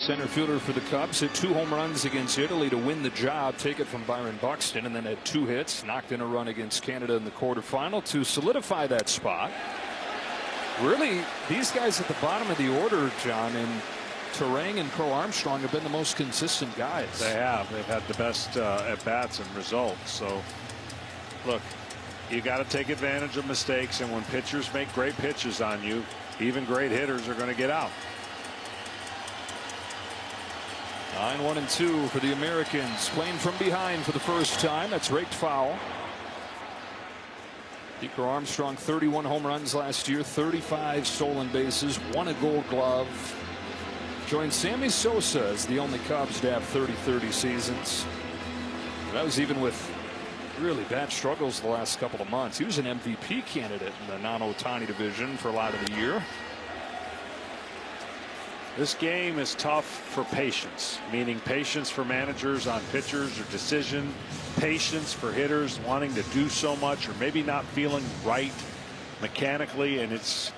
Center fielder for the Cubs hit 2 home runs against Italy to win the job, take it from Byron Buxton, and then had 2 hits, knocked in a run against Canada in the quarterfinal to solidify that spot. Really, these guys at the bottom of the order, John, and Turang and Crow Armstrong have been the most consistent guys. They have. They've had the best at-bats and results. So, look, you got to take advantage of mistakes, and when pitchers make great pitches on you, even great hitters are going to get out. 9-1-2 for the Americans, playing from behind for the first time. That's raked foul. Crow Armstrong, 31 home runs last year, 35 stolen bases, won a Gold Glove. Joined Sammy Sosa as the only Cubs to have 30-30 seasons. That was even with really bad struggles the last couple of months. He was an MVP candidate in the non-Ohtani division for a lot of the year. This game is tough for patience, meaning patience for managers on pitchers or decision, patience for hitters wanting to do so much or maybe not feeling right mechanically. And it's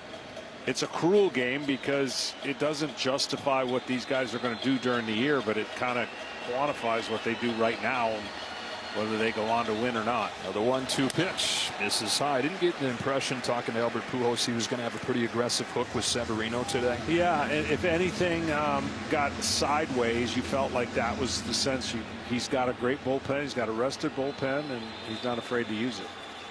a cruel game because it doesn't justify what these guys are going to do during the year, but it kind of quantifies what they do right now and whether they go on to win or not. Now the 1-2 pitch misses high. I didn't get the impression talking to Albert Pujols he was going to have a pretty aggressive hook with Severino today. Yeah, and if anything got sideways, you felt like that was the sense. He's got a great bullpen. He's got a rested bullpen, and he's not afraid to use it.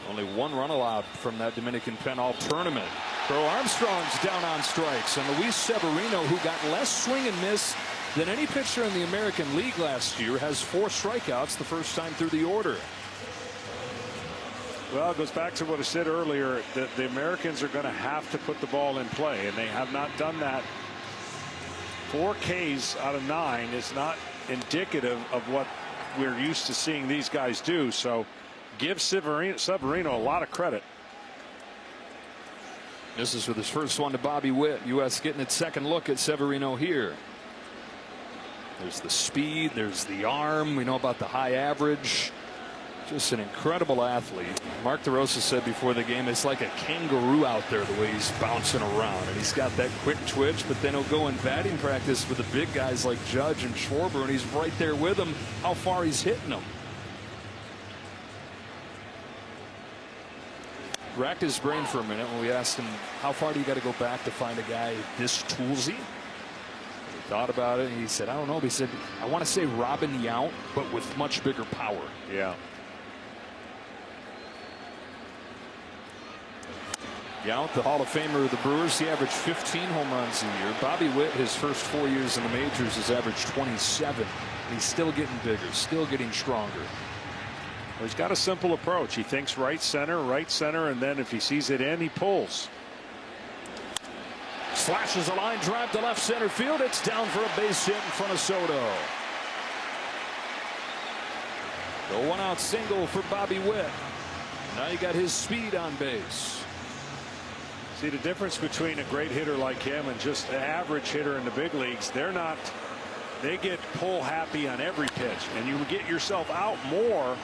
Only 1 run allowed from that Dominican pen all tournament. Crow Armstrong's down on strikes, and Luis Severino, who got less swing and miss than any pitcher in the American League last year, has 4 strikeouts the first time through the order. Well, it goes back to what I said earlier, that the Americans are going to have to put the ball in play, and they have not done that. 4 Ks out of 9 is not indicative of what we're used to seeing these guys do. So give Severino a lot of credit. This is with his first one to Bobby Witt. U.S. getting its second look at Severino here. There's the speed, there's the arm. We know about the high average. Just an incredible athlete. Mark DeRosa said before the game, it's like a kangaroo out there the way he's bouncing around. And he's got that quick twitch, but then he'll go in batting practice with the big guys like Judge and Schwarber, and he's right there with them, how far he's hitting them. Racked his brain for a minute when we asked him, how far do you got to go back to find a guy this toolsy? He thought about it, and he said, I don't know. But he said, I want to say Robin Yount, but with much bigger power. Yeah. Yount, the Hall of Famer of the Brewers, he averaged 15 home runs a year. Bobby Witt, his first 4 years in the majors, has averaged 27. And he's still getting bigger, still getting stronger. Well, he's got a simple approach. He thinks right center, and then if he sees it in, he pulls. Slashes a line drive to left center field. It's down for a base hit in front of Soto. The 1-out single for Bobby Witt. Now you got his speed on base. See, the difference between a great hitter like him and just an average hitter in the big leagues, they get pull happy on every pitch, and you get yourself out more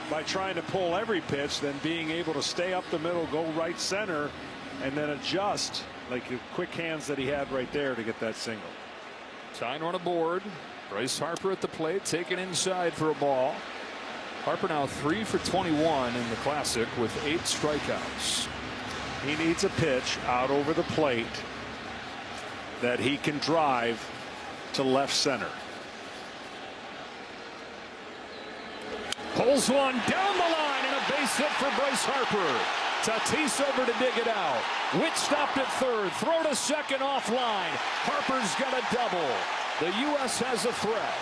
by trying to pull every pitch than being able to stay up the middle, go right center, and then adjust like the quick hands that he had right there to get that single. Tying run aboard. Bryce Harper at the plate, taken inside for a ball. Harper now 3 for 21 in the Classic with 8 strikeouts. He needs a pitch out over the plate that he can drive to left center. Pulls one down the line and a base hit for Bryce Harper. Tatis over to dig it out. Witt stopped at third. Throw to second offline. Harper's got a double. The U.S. has a threat.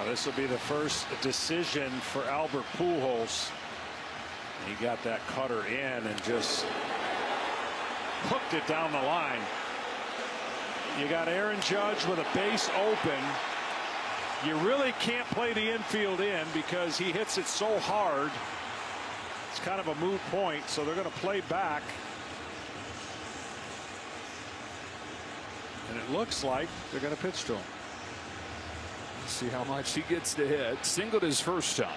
This will be the first decision for Albert Pujols. He got that cutter in and just hooked it down the line. You got Aaron Judge with a base open. You really can't play the infield in because he hits it so hard. It's kind of a moot point, so they're going to play back. And it looks like they're going to pitch to him. See how much he gets to hit. Singled his first time.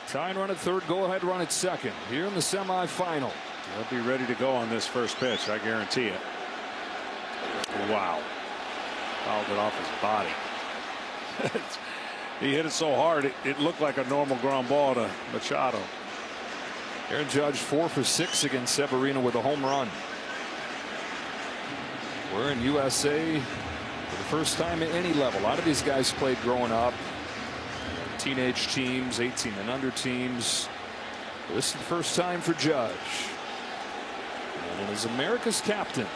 Tying run at third, go ahead run at second here in the semifinal. He'll be ready to go on this first pitch, I guarantee it. Wow. Fouled it off his body. He hit it so hard it looked like a normal ground ball to Machado. Aaron Judge 4 for 6 against Severino with a home run. We're in USA for the first time at any level. A lot of these guys played growing up. Teenage teams, 18 and under teams. This is the first time for Judge. And it is America's captain.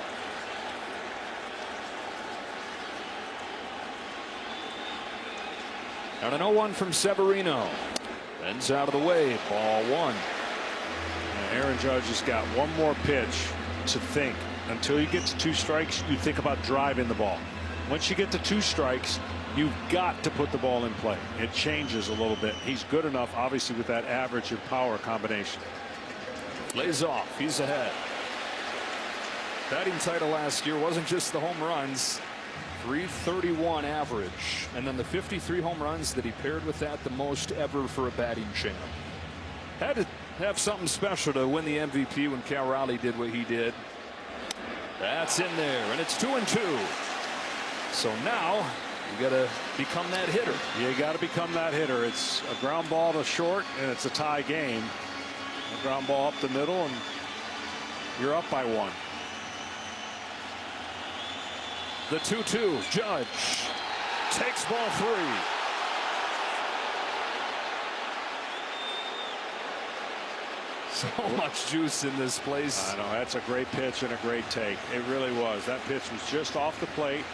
And an 0-1 from Severino. Ends out of the way. Ball 1. And Aaron Judge has got one more pitch to think. Until you get to 2 strikes, you think about driving the ball. Once you get to 2 strikes, you've got to put the ball in play. It changes a little bit. He's good enough, obviously, with that average and power combination. Lays off. He's ahead. Batting title last year wasn't just the home runs. 331 average, and then the 53 home runs that he paired with that, the most ever for a batting champ. Had to have something special to win the MVP when Cal Raleigh did what he did. That's in there, and it's 2-2. So now you got to become that hitter. You got to become that hitter. It's a ground ball to short, and it's a tie game. A ground ball up the middle, and you're up by 1. The 2-2. Judge takes ball 3. So much juice in this place. I know, that's a great pitch and a great take. It really was. That pitch was just off the plate,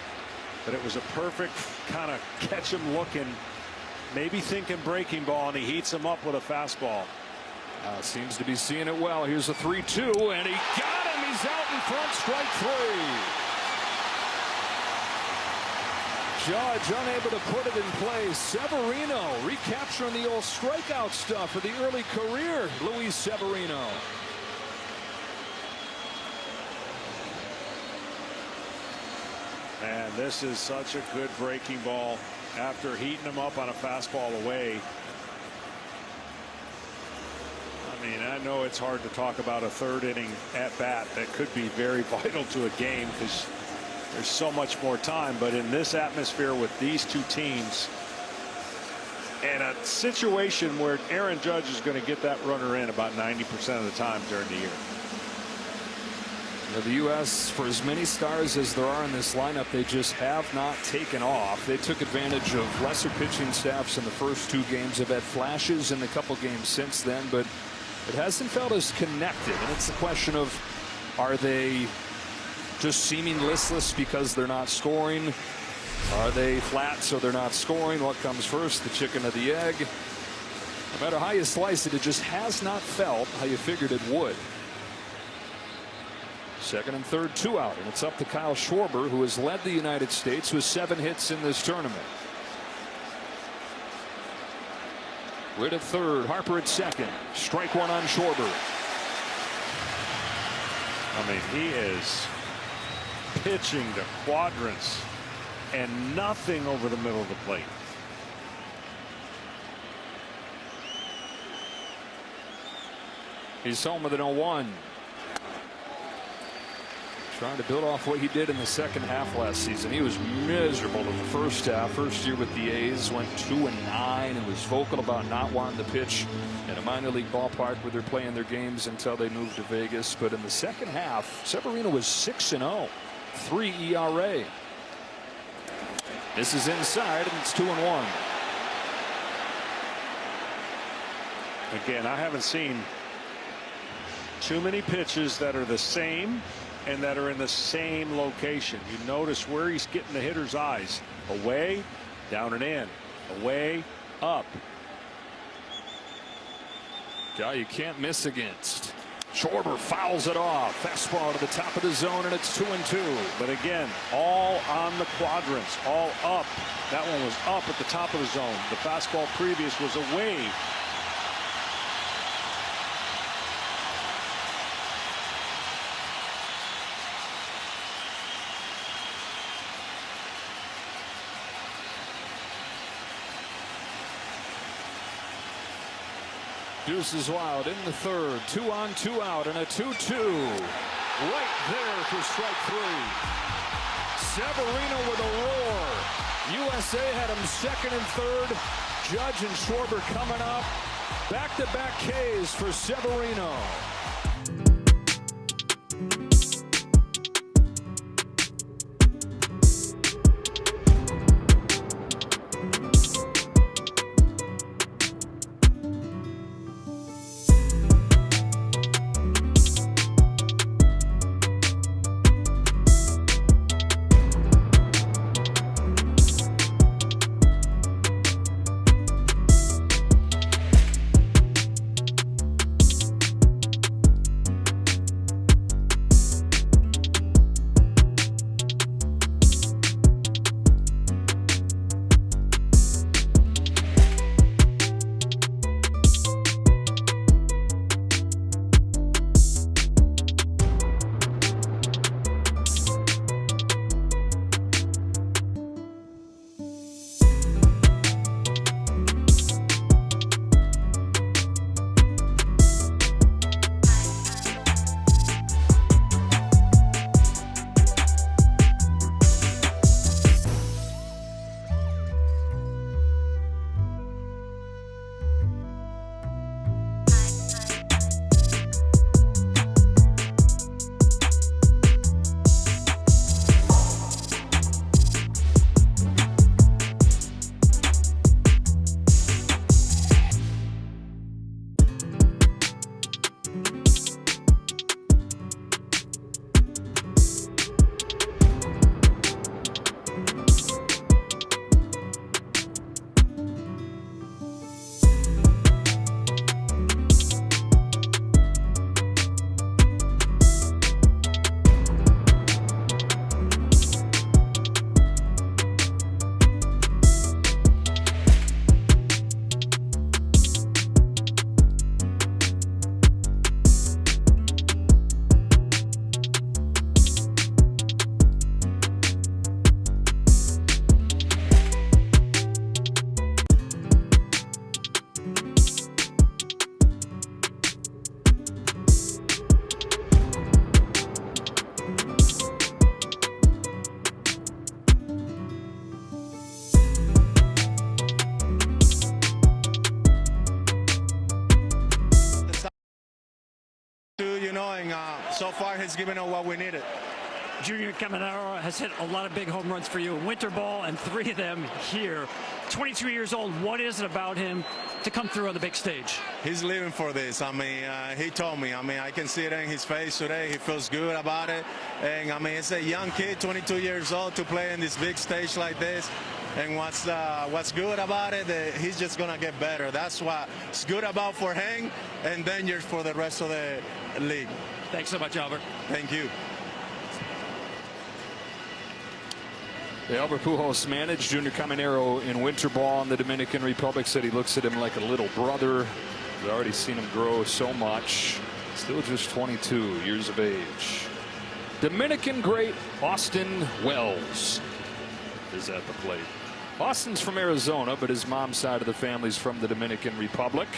but it was a perfect kind of catch him looking, maybe thinking breaking ball, and he heats him up with a fastball. Seems to be seeing it well. Here's a 3-2, and he got him. He's out in front. Strike 3. Judge unable to put it in play. Severino recapturing the old strikeout stuff of the early career. Luis Severino. And this is such a good breaking ball after heating him up on a fastball away. I mean, I know it's hard to talk about a 3rd inning at bat that could be very vital to a game because there's so much more time, but in this atmosphere with these 2 teams and a situation where Aaron Judge is going to get that runner in about 90% of the time during the year. The U.S., for as many stars as there are in this lineup, they just have not taken off. They took advantage of lesser pitching staffs in the first 2 games. Have had flashes in the couple games since then, but it hasn't felt as connected. And it's the question of, are they just seeming listless because they're not scoring? Are they flat so they're not scoring? What comes first, the chicken or the egg? No matter how you slice it, it just has not felt how you figured it would. 2nd and 3rd, 2 out, and it's up to Kyle Schwarber, who has led the United States with 7 hits in this tournament. Witt at 3rd, Harper at 2nd. Strike 1 on Schwarber. I mean, he is pitching to quadrants and nothing over the middle of the plate. He's home with an 0-1. Trying to build off what he did in the second half last season. He was miserable in the first half. First year with the A's, went 2-9 and was vocal about not wanting to pitch in a minor league ballpark where they're playing their games until they moved to Vegas. But in the second half, Severino was 6-0, 3 ERA. This is inside, and it's 2-1. Again, I haven't seen too many pitches that are the same and that are in the same location. You notice where he's getting the hitter's eyes. Away, down and in. Away, up. Guy you can't miss against. Schwarber fouls it off. Fastball to the top of the zone, and it's 2-2. But again, all on the quadrants, all up. That one was up at the top of the zone. The fastball previous was away. Deuces wild in the third. 2 on, 2 out, and a 2-2. Right there for strike 3. Severino with a roar. USA had him second and third. Judge and Schwarber coming up. Back-to-back Ks for Severino. So far, he's given us what we needed. Junior Caminero has hit a lot of big home runs for you in winter ball, and 3 of them here. 22 years old. What is it about him to come through on the big stage? He's living for this. I mean, he told me. I mean, I can see it in his face today. He feels good about it. And I mean, it's a young kid, 22 years old, to play in this big stage like this. And what's good about it, he's just gonna get better. That's what's good about for him, and dangerous for the rest of the league. Thanks so much, Albert. Thank you. Albert Pujols managed Junior Caminero in winter ball in the Dominican Republic. Said he looks at him like a little brother. We've already seen him grow so much. Still just 22 years of age. Dominican great Austin Wells is at the plate. Austin's from Arizona, but his mom's side of the family's from the Dominican Republic.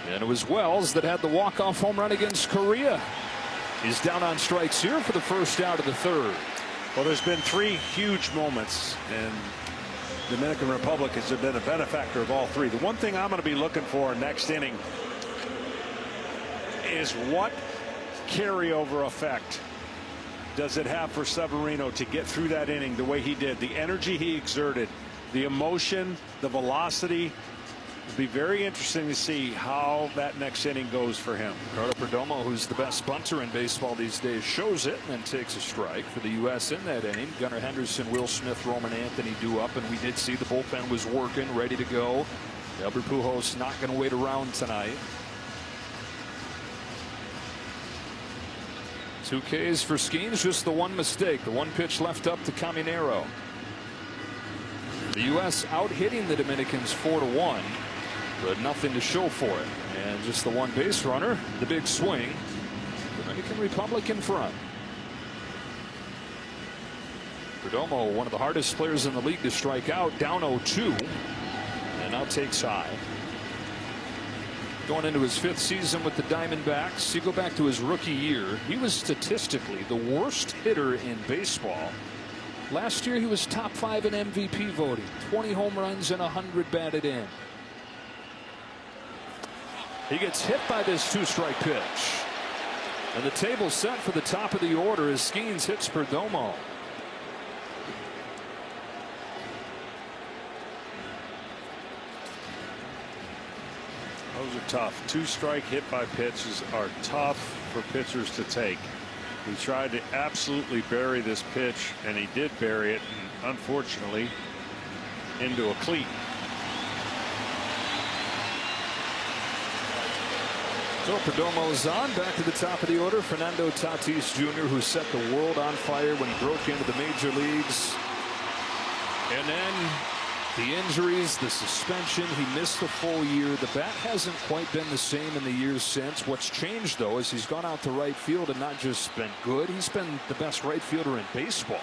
And it was Wells that had the walk-off home run against Korea. He's down on strikes here for the first out of the third. Well, there's been 3 huge moments, and Dominican Republic has been a benefactor of all 3. The one thing I'm going to be looking for next inning is what carryover effect does it have for Severino to get through that inning the way he did? The energy he exerted, the emotion, the velocity. It'll be very interesting to see how that next inning goes for him. Ricardo Perdomo, who's the best bunter in baseball these days, shows it and then takes a strike for the U.S. in that inning. Gunnar Henderson, Will Smith, Roman Anthony due up, and we did see the bullpen was working, ready to go. Albert Pujols not going to wait around tonight. 2 Ks for Skeens, just the one mistake, the one pitch left up to Caminero. The U.S. out hitting the Dominicans 4-1, but nothing to show for it. And just the one base runner, the big swing. Dominican Republic in front. Perdomo, one of the hardest players in the league to strike out, down 0-2, and now takes high. Going into his 5th season with the Diamondbacks. You go back to his rookie year, he was statistically the worst hitter in baseball. Last year he was top 5 in MVP voting, 20 home runs and 100 batted in. He gets hit by this 2-strike pitch. And the table set for the top of the order as Skeens hits Perdomo. Those are tough. 2-strike hit by pitches are tough for pitchers to take. He tried to absolutely bury this pitch, and he did bury it, and unfortunately into a cleat. So Perdomo is on. Back to the top of the order. Fernando Tatis Jr., who set the world on fire when he broke into the major leagues. And then the injuries, the suspension, he missed a full year. The bat hasn't quite been the same in the years since. What's changed, though, is he's gone out to right field and not just been good. He's been the best right fielder in baseball.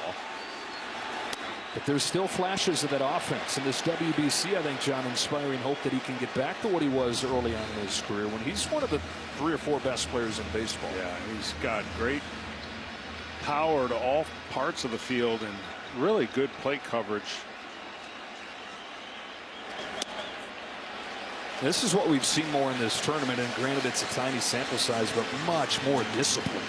But there's still flashes of that offense. In this WBC, I think, John, inspiring hope that he can get back to what he was early on in his career when he's one of the 3 or 4 best players in baseball. Yeah, he's got great power to all parts of the field and really good plate coverage. This is what we've seen more in this tournament, and granted it's a tiny sample size, but much more discipline.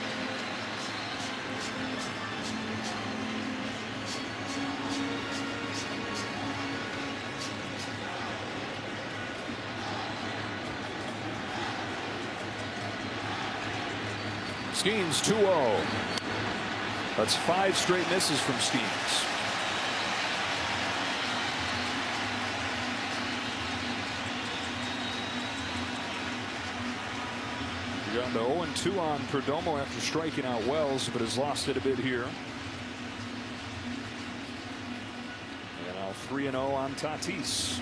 Skeens 2-0. That's 5 straight misses from Skeens. Got the 0-2 on Perdomo after striking out Wells, but has lost it a bit here. And now 3-0 on Tatis.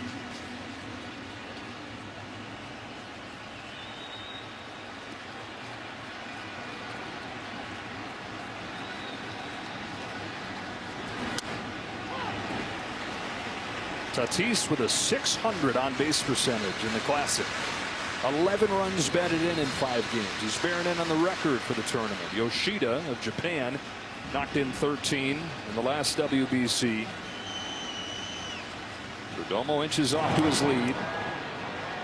Tatis with a .600 on base percentage in the Classic. 11 runs batted in 5 games. He's bearing in on the record for the tournament. Yoshida of Japan knocked in 13 in the last WBC. Perdomo inches off to his lead.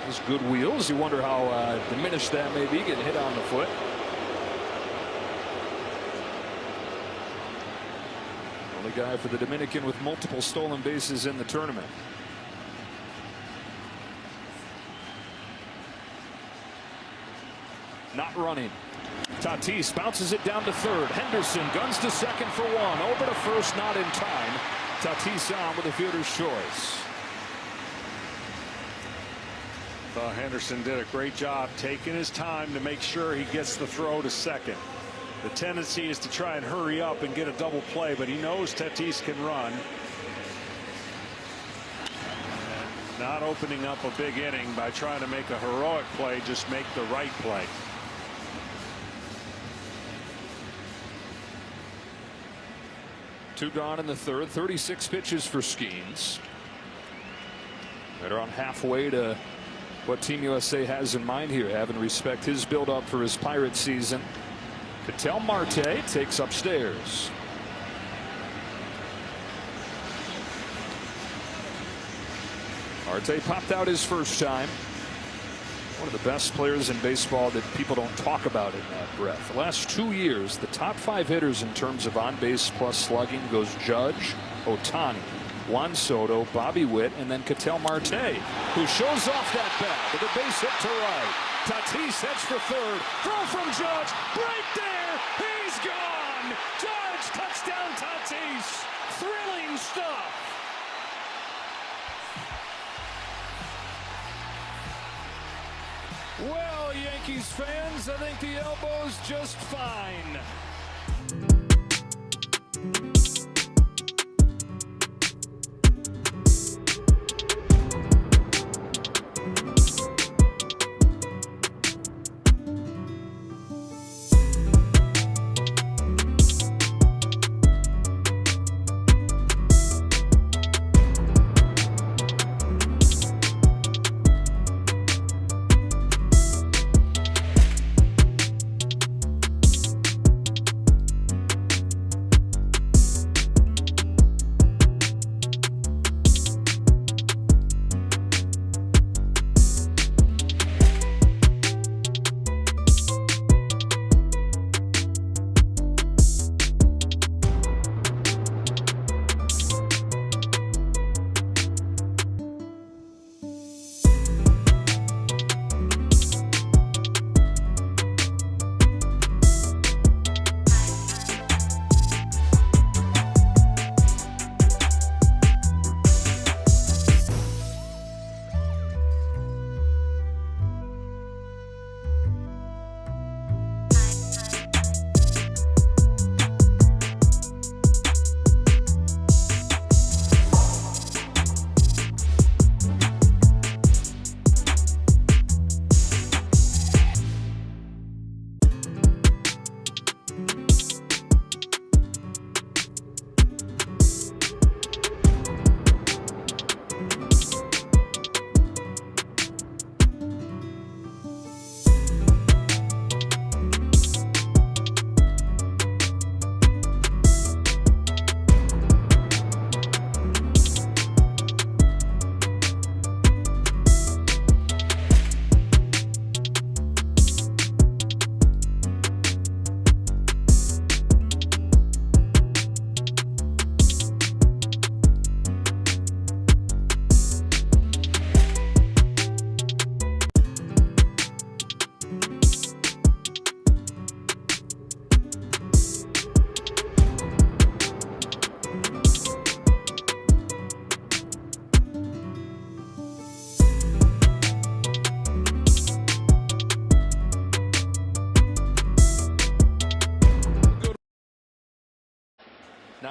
His good wheels. You wonder how diminished that may be, getting hit on the foot. Only guy for the Dominican with multiple stolen bases in the tournament. Not running. Tatis bounces it down to third. Henderson guns to second for 1. Over to first, not in time. Tatis on with the fielder's choice. Thought Henderson did a great job taking his time to make sure he gets the throw to second. The tendency is to try and hurry up and get a double play, but he knows Tatis can run. Not opening up a big inning by trying to make a heroic play, just make the right play. Two gone in the third. 36 pitches for Skeens. They're on halfway to what Team USA has in mind here, having respect his build-up for his Pirate season. Ketel Marte takes upstairs. Marte popped out his first time. One of the best players in baseball that people don't talk about in that breath. The last 2 years, the top 5 hitters in terms of on-base plus slugging goes Judge, Ohtani, Juan Soto, Bobby Witt, and then Ketel Marte, who shows off that bat with a base hit to right. Tatis heads for third. Throw from Judge. Right there. He's gone. Judge, touchdown Tatis. Thrilling stuff. Well, Yankees fans, I think the elbow's just fine.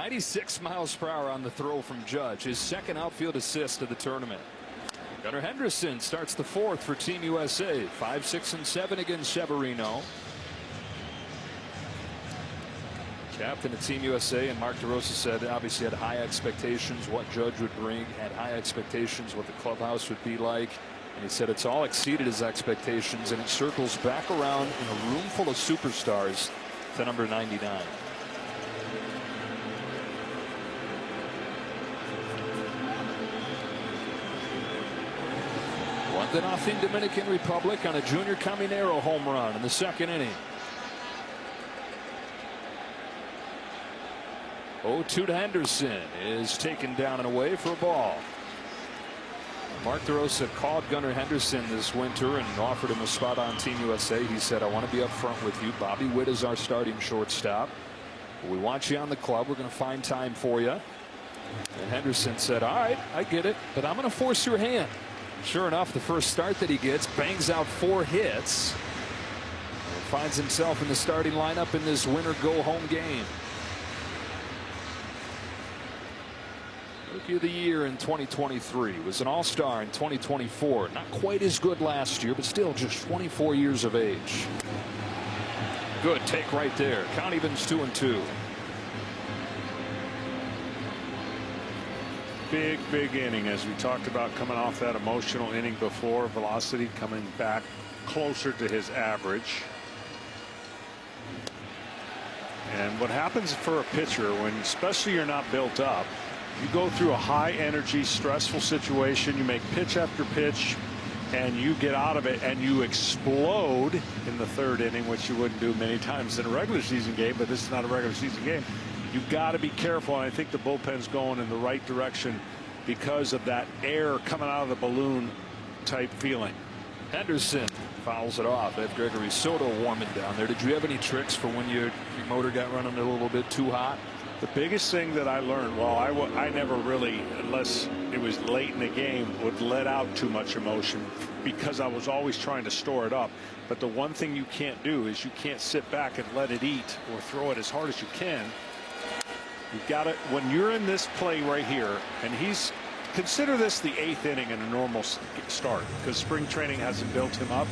96 miles per hour on the throw from Judge, his second outfield assist of the tournament. Gunnar Henderson starts the fourth for Team USA. 5, 6, and 7 against Severino. Captain of Team USA, and Mark DeRosa said obviously had high expectations what Judge would bring, had high expectations what the clubhouse would be like, and he said it's all exceeded his expectations, and it circles back around in a room full of superstars to number 99. One to nothing Dominican Republic on a Junior Caminero home run in the second inning. 0-2 to Henderson is taken down and away for a ball. Mark DeRosa called Gunnar Henderson this winter and offered him a spot on Team USA. He said, I want to be up front with you. Bobby Witt is our starting shortstop. We want you on the club. We're going to find time for you. And Henderson said, all right, I get it, but I'm going to force your hand. Sure enough, the first start that he gets, bangs out 4 hits. And finds himself in the starting lineup in this winter go-home game. Rookie of the year in 2023, was an all-star in 2024. Not quite as good last year, but still just 24 years of age. Good take right there. Count evens 2-2. Big inning, as we talked about, coming off that emotional inning before. Velocity coming back closer to his average. And what happens for a pitcher when, especially, you're not built up, you go through a high energy, stressful situation, you make pitch after pitch, and you get out of it and you explode in the third inning, which you wouldn't do many times in a regular season game, but this is not a regular season game. You've got to be careful, and I think the bullpen's going in the right direction because of that air coming out of the balloon type feeling. Henderson fouls it off. Ed Gregory Soto warming down there. Did you have any tricks for when your motor got running a little bit too hot? The biggest thing that I learned, well, I never really, unless it was late in the game, would let out too much emotion because I was always trying to store it up. But the one thing you can't do is you can't sit back and let it eat or throw it as hard as you can. You've got to, when you're in this play right here, and consider this the 8th inning in a normal start because spring training hasn't built him up.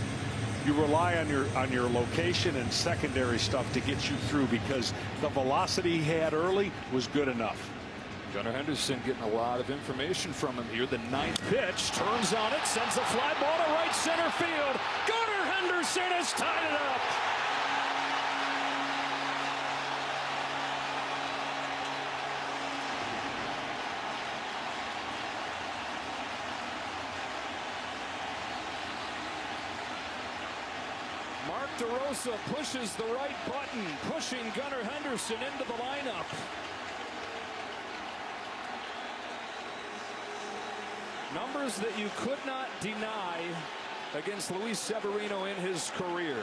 You rely on your location and secondary stuff to get you through because the velocity he had early was good enough. Gunnar Henderson getting a lot of information from him here. The 9th pitch, turns on it, sends a fly ball to right center field. Gunnar Henderson has tied it up. Mark DeRosa pushes the right button, pushing Gunnar Henderson into the lineup. Numbers that you could not deny against Luis Severino in his career.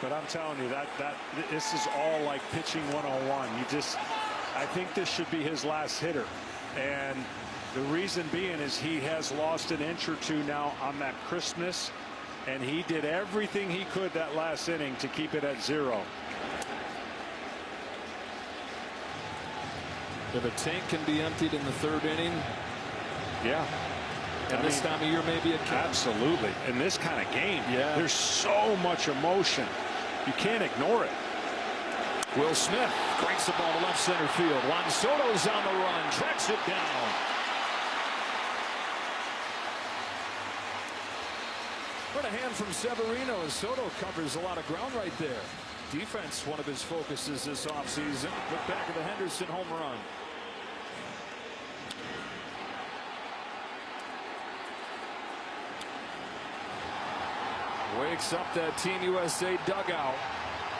But I'm telling you that this is all like pitching 101. I think this should be his last hitter, and the reason being is he has lost an inch or two now on that crispness. And he did everything he could that last inning to keep it at 0. If a tank can be emptied in the 3rd inning, yeah. And this time of year maybe it can. Absolutely. In this kind of game, yeah, there's so much emotion. You can't ignore it. Will Smith cranks the ball to left center field. Juan Soto's on the run, tracks it down. What a hand from Severino as Soto covers a lot of ground right there. Defense, one of his focuses this offseason. Look back at the Henderson home run. Wakes up that Team USA dugout.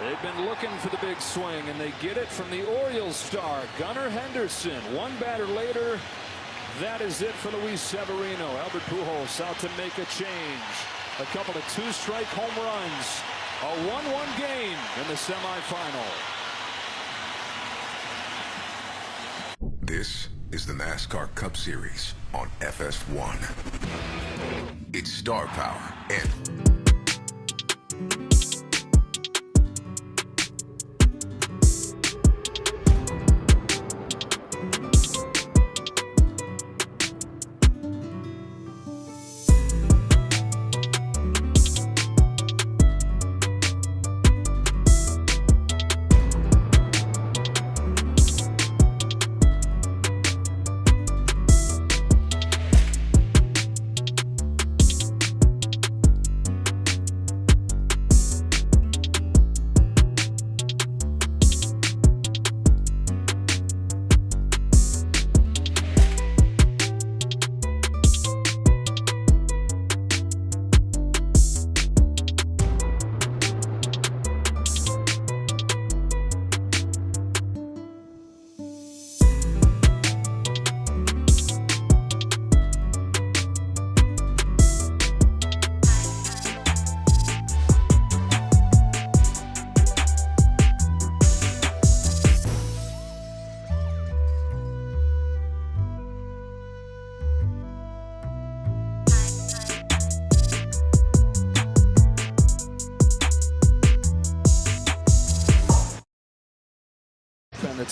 They've been looking for the big swing, and they get it from the Orioles star, Gunnar Henderson. One batter later, that is it for Luis Severino. Albert Pujols out to make a change. A couple of 2-strike home runs. A 1-1 game in the semifinal. This is the NASCAR Cup Series on FS1. It's star power and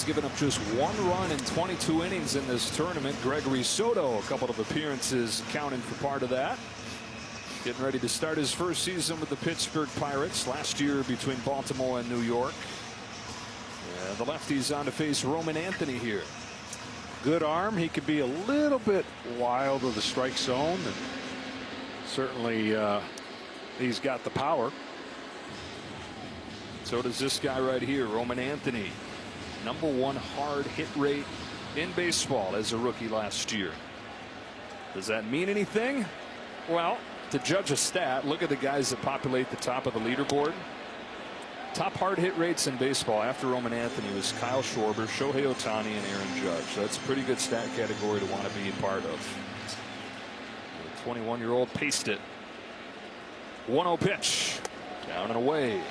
Reds giving up just 1 run in 22 innings in this tournament. Gregory Soto, a couple of appearances counting for part of that. Getting ready to start his first season with the Pittsburgh Pirates. Last year between Baltimore and New York. And the lefty's on to face Roman Anthony here. Good arm. He could be a little bit wild of the strike zone, and certainly he's got the power. So does this guy right here, Roman Anthony. #1 hard hit rate in baseball as a rookie last year. Does that mean anything? Well, to judge a stat, look at the guys that populate the top of the leaderboard. Top hard hit rates in baseball after Roman Anthony was Kyle Schwarber, Shohei Ohtani, and Aaron Judge. That's a pretty good stat category to want to be a part of. The 21-year-old paced it. 1-0 pitch. Down and away.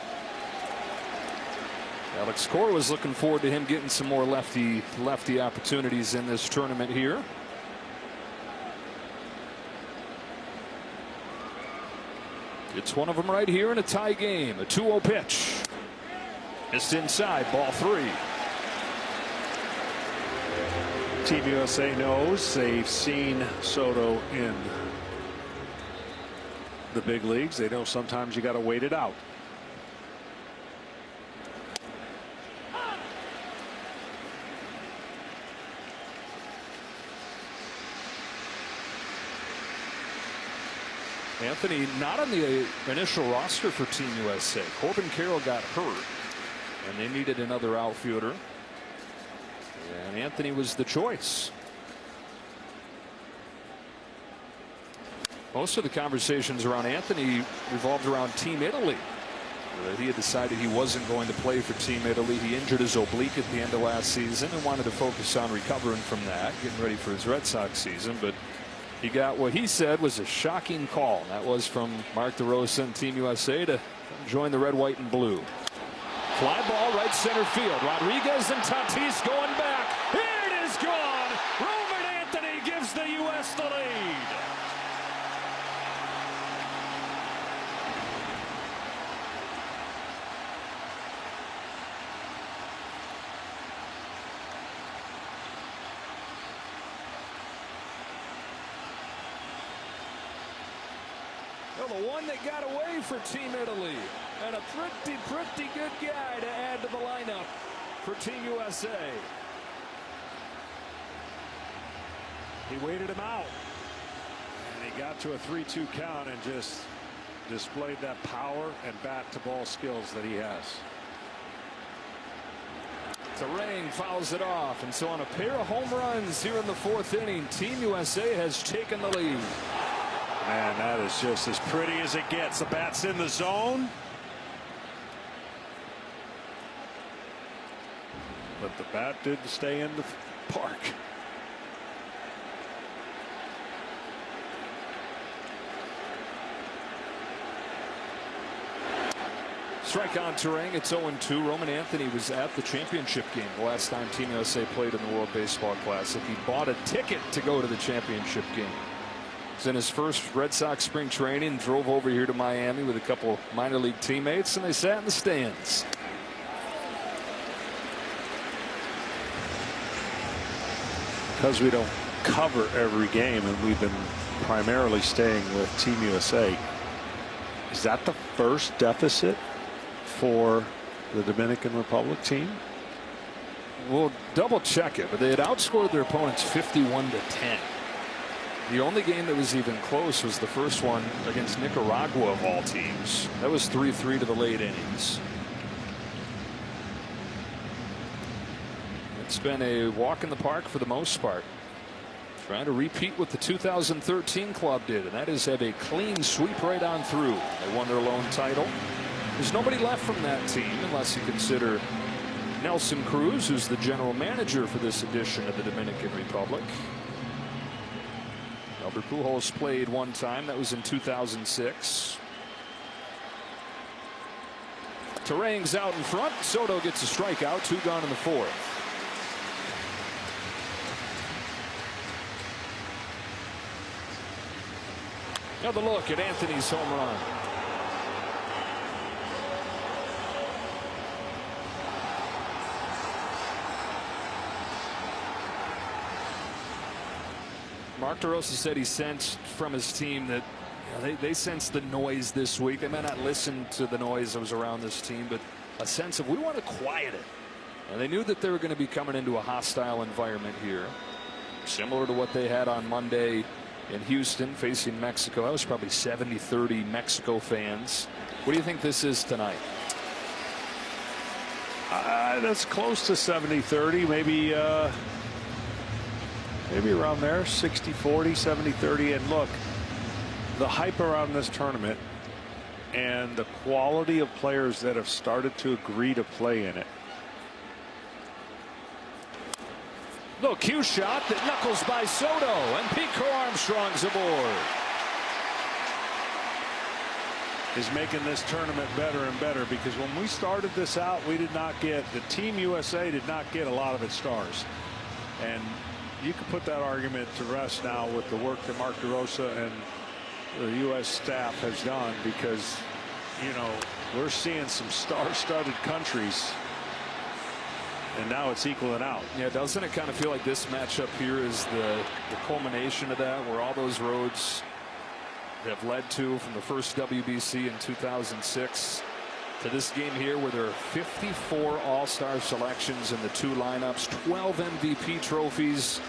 Alex Cora was looking forward to him getting some more lefty opportunities in this tournament here. It's one of them right here in a tie game. A 2-0 pitch. Missed inside, ball 3. Team USA knows they've seen Soto in the big leagues. They know sometimes you got to wait it out. Anthony not on the initial roster for Team USA. Corbin Carroll got hurt and they needed another outfielder, and Anthony was the choice. Most of the conversations around Anthony revolved around Team Italy. He had decided he wasn't going to play for Team Italy. He injured his oblique at the end of last season and wanted to focus on recovering from that, getting ready for his Red Sox season. But he got what he said was a shocking call. That was from Mark DeRosa and Team USA to join the red, white, and blue. Fly ball right center field. Rodriguez and Tatis going back. Here it is, gone. Roman Anthony gives the U.S. the lead. The one that got away for Team Italy, and a pretty good guy to add to the lineup for Team USA. He waited him out, and he got to a 3-2 count and just displayed that power and bat to ball skills that he has. Terang fouls it off, and so on a pair of home runs here in the 4th inning, Team USA has taken the lead. Man, that is just as pretty as it gets. The bat's in the zone. But the bat did stay in the park. Strike on Terang. It's 0-2. Roman Anthony was at the championship game the last time Team USA played in the World Baseball Classic. He bought a ticket to go to the championship game. In his first Red Sox spring training, drove over here to Miami with a couple minor league teammates, and they sat in the stands. Because we don't cover every game and we've been primarily staying with Team USA, is that the first deficit for the Dominican Republic team? We'll double check it, but they had outscored their opponents 51-10. The only game that was even close was the first one against Nicaragua of all teams. That was 3-3 to the late innings. It's been a walk in the park for the most part. Trying to repeat what the 2013 club did, and that is have a clean sweep right on through. They won their lone title. There's nobody left from that team unless you consider Nelson Cruz, who's the general manager for this edition of the Dominican Republic. Albert Pujols played one time. That was in 2006. Terang's out in front. Soto gets a strikeout. 2 gone in the 4th. Another look at Anthony's home run. Mark DeRosa said he sensed from his team that they sensed the noise this week. They may not listen to the noise that was around this team, but a sense of we want to quiet it. And they knew that they were going to be coming into a hostile environment here, similar to what they had on Monday in Houston facing Mexico. That was probably 70-30 Mexico fans. What do you think this is tonight? That's close to 70-30, maybe around there, 60-40, 70-30. And look, the hype around this tournament and the quality of players that have started to agree to play in it. Little cue shot that knuckles by Soto, and Pete Crow Armstrong's aboard. Is making this tournament better and better, because when we started this out, we did not get, the Team USA did not get a lot of its stars. And you can put that argument to rest now with the work that Mark DeRosa and the U.S. staff has done, because, you know, we're seeing some star-studded countries, and now it's equaling out. Yeah, doesn't it kind of feel like this matchup here is the culmination of that, where all those roads have led to, from the first WBC in 2006 to this game here, where there are 54 all-star selections in the two lineups, 12 MVP trophies.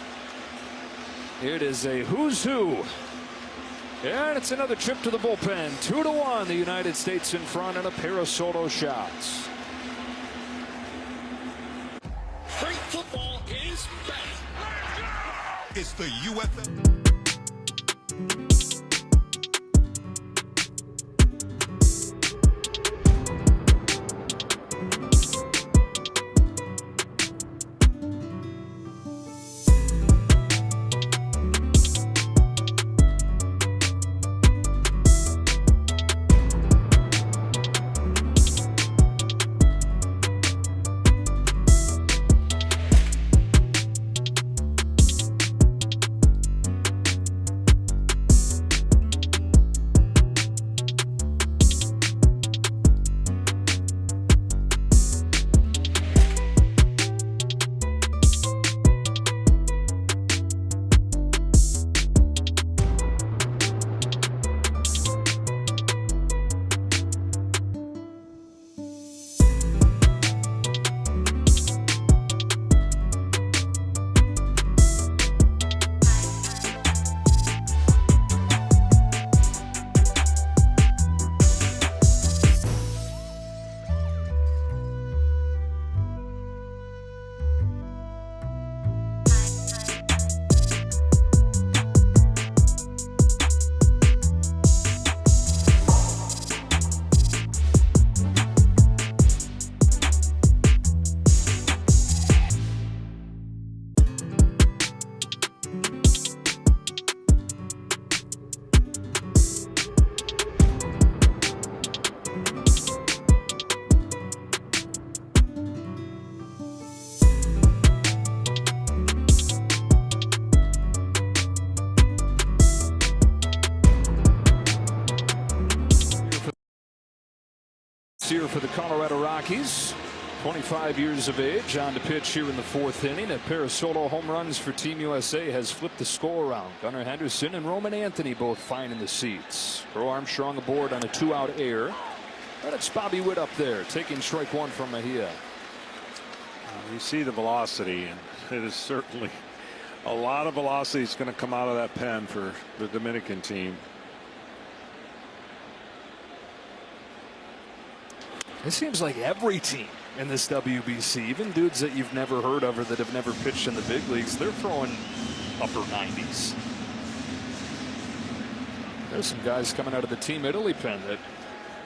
It is a who's who. And it's another trip to the bullpen. 2-1, the United States in front, and a pair of solo shots. Great football is back. It's the UFL. Here for the Colorado Rockies, 25 years of age, on to pitch here in the fourth inning. A pair of solo home runs for Team USA has flipped the score around. Gunnar Henderson and Roman Anthony both finding the seats. Crow Armstrong aboard on a 2-out air. And it's Bobby Witt up there taking strike one from Mejia. You see the velocity, and it is certainly a lot of velocity is going to come out of that pen for the Dominican team. It seems like every team in this WBC, even dudes that you've never heard of or that have never pitched in the big leagues, they're throwing upper 90s. There's some guys coming out of the Team Italy pen that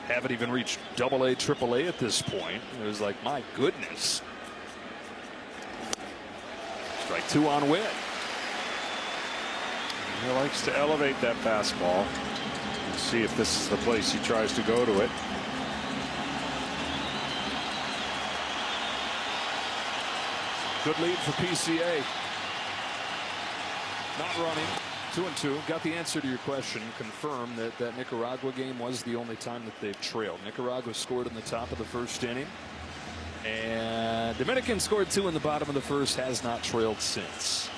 haven't even reached AA, AAA at this point. It was like, my goodness. Strike two on Witt. He likes to elevate that fastball. Let's see if this is the place he tries to go to it. Good lead for PCA. Not running. 2-2. Got the answer to your question. Confirmed that that Nicaragua game was the only time that they've trailed. Nicaragua scored in the top of the first inning, and Dominican scored 2 in the bottom of the first. Has not trailed since.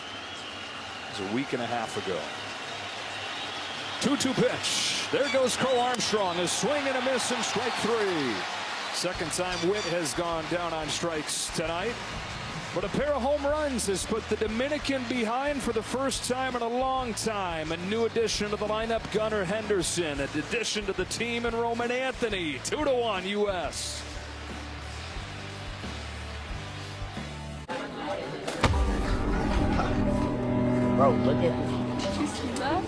It was a week and a half ago. 2-2 pitch. There goes Cole Armstrong. A swing and a miss and strike 3. Second time Witt has gone down on strikes tonight. But a pair of home runs has put the Dominican behind for the first time in a long time. A new addition to the lineup, Gunnar Henderson. An addition to the team in Roman Anthony. 2-1 U.S. Bro, look at this. Did you see that?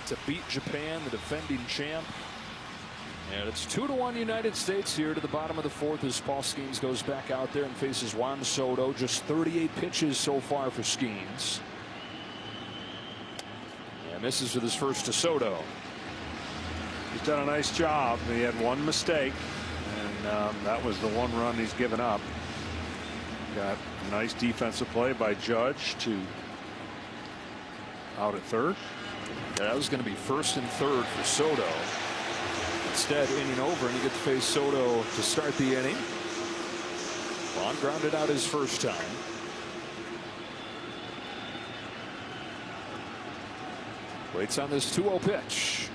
To beat Japan, the defending champ. And it's 2-1 United States here to the bottom of the 4th as Paul Skeens goes back out there and faces Juan Soto. Just 38 pitches so far for Skeens. And misses with his first to Soto. He's done a nice job. He had one mistake, and that was the one run he's given up. Got a nice defensive play by Judge to out at third. That was going to be first and third for Soto. Instead, inning over, and you get to face Soto to start the inning. Vaughn grounded out his first time. Waits on this 2-0 pitch.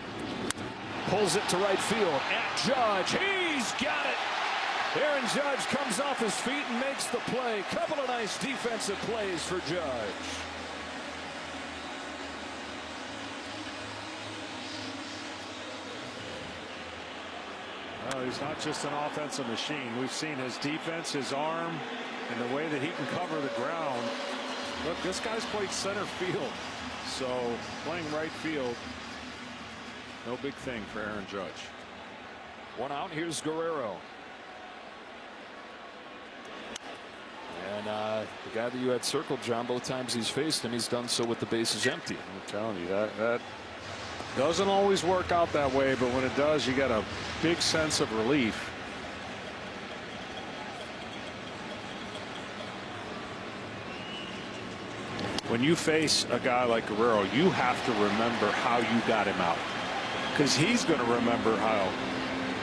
Pulls it to right field at Judge. He's got it. Aaron Judge comes off his feet and makes the play. Couple of nice defensive plays for Judge. Well, he's not just an offensive machine. We've seen his defense, his arm, and the way that he can cover the ground. Look, this guy's played center field, so playing right field, no big thing for Aaron Judge. One out. Here's Guerrero. And the guy that you had circled, John, both times he's faced him, he's done so with the bases empty. I'm telling you, that doesn't always work out that way, but when it does, you get a big sense of relief. When you face a guy like Guerrero, you have to remember how you got him out, because he's going to remember how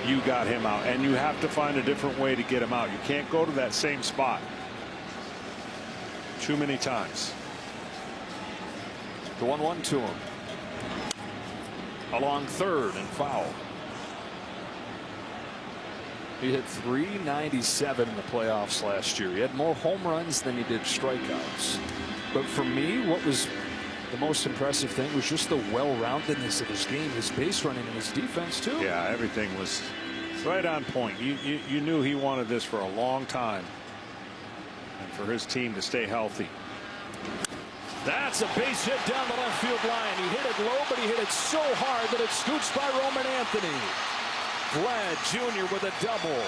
you got him out, and you have to find a different way to get him out. You can't go to that same spot too many times. The 1-1 to him. Along third and foul. He hit .397 in the playoffs last year. He had more home runs than he did strikeouts. But for me, what was the most impressive thing was just the well-roundedness of his game, his base running and his defense too. Yeah, everything was right on point. You knew he wanted this for a long time, and for his team to stay healthy. That's a base hit down the left field line. He hit it low, but he hit it so hard that it scoots by Roman Anthony. Vlad Jr. with a double.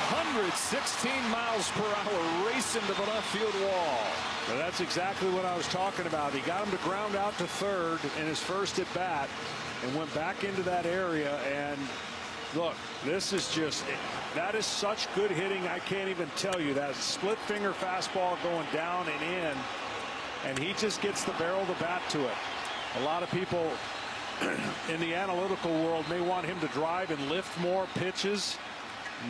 116 miles per hour racing to the left field wall. Well, that's exactly what I was talking about. He got him to ground out to third in his first at bat and went back into that area. And look, this is just, that is such good hitting. I can't even tell you. That split finger fastball going down and in, and he just gets the barrel of the bat to it. A lot of people in the analytical world may want him to drive and lift more pitches.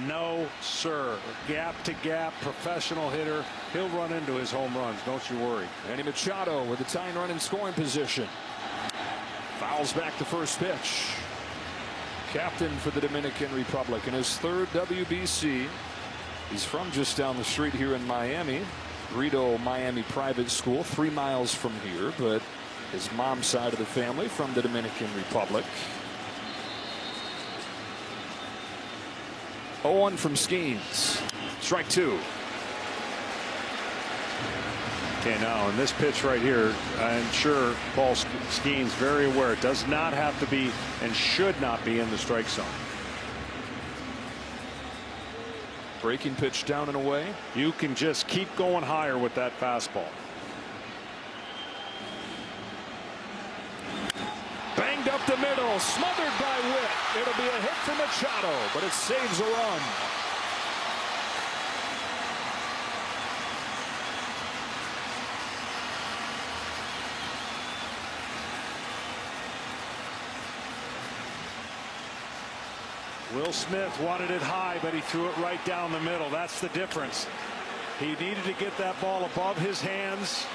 No, sir. Gap to gap, professional hitter. He'll run into his home runs. Don't you worry. Manny Machado with a tying run in scoring position. Fouls back the first pitch. Captain for the Dominican Republic in his third WBC. He's from just down the street here in Miami. Greedo Miami Private School, 3 miles from here, but his mom's side of the family from the Dominican Republic. 0-1 from Skeens. Strike 2. Okay, now in this pitch right here, I'm sure Paul Skeens very aware it does not have to be and should not be in the strike zone. Breaking pitch down and away. You can just keep going higher with that fastball. Banged up the middle, smothered by Witt. It'll be a hit for Machado, but it saves a run. Will Smith wanted it high, but he threw it right down the middle. That's the difference. He needed to get that ball above his hands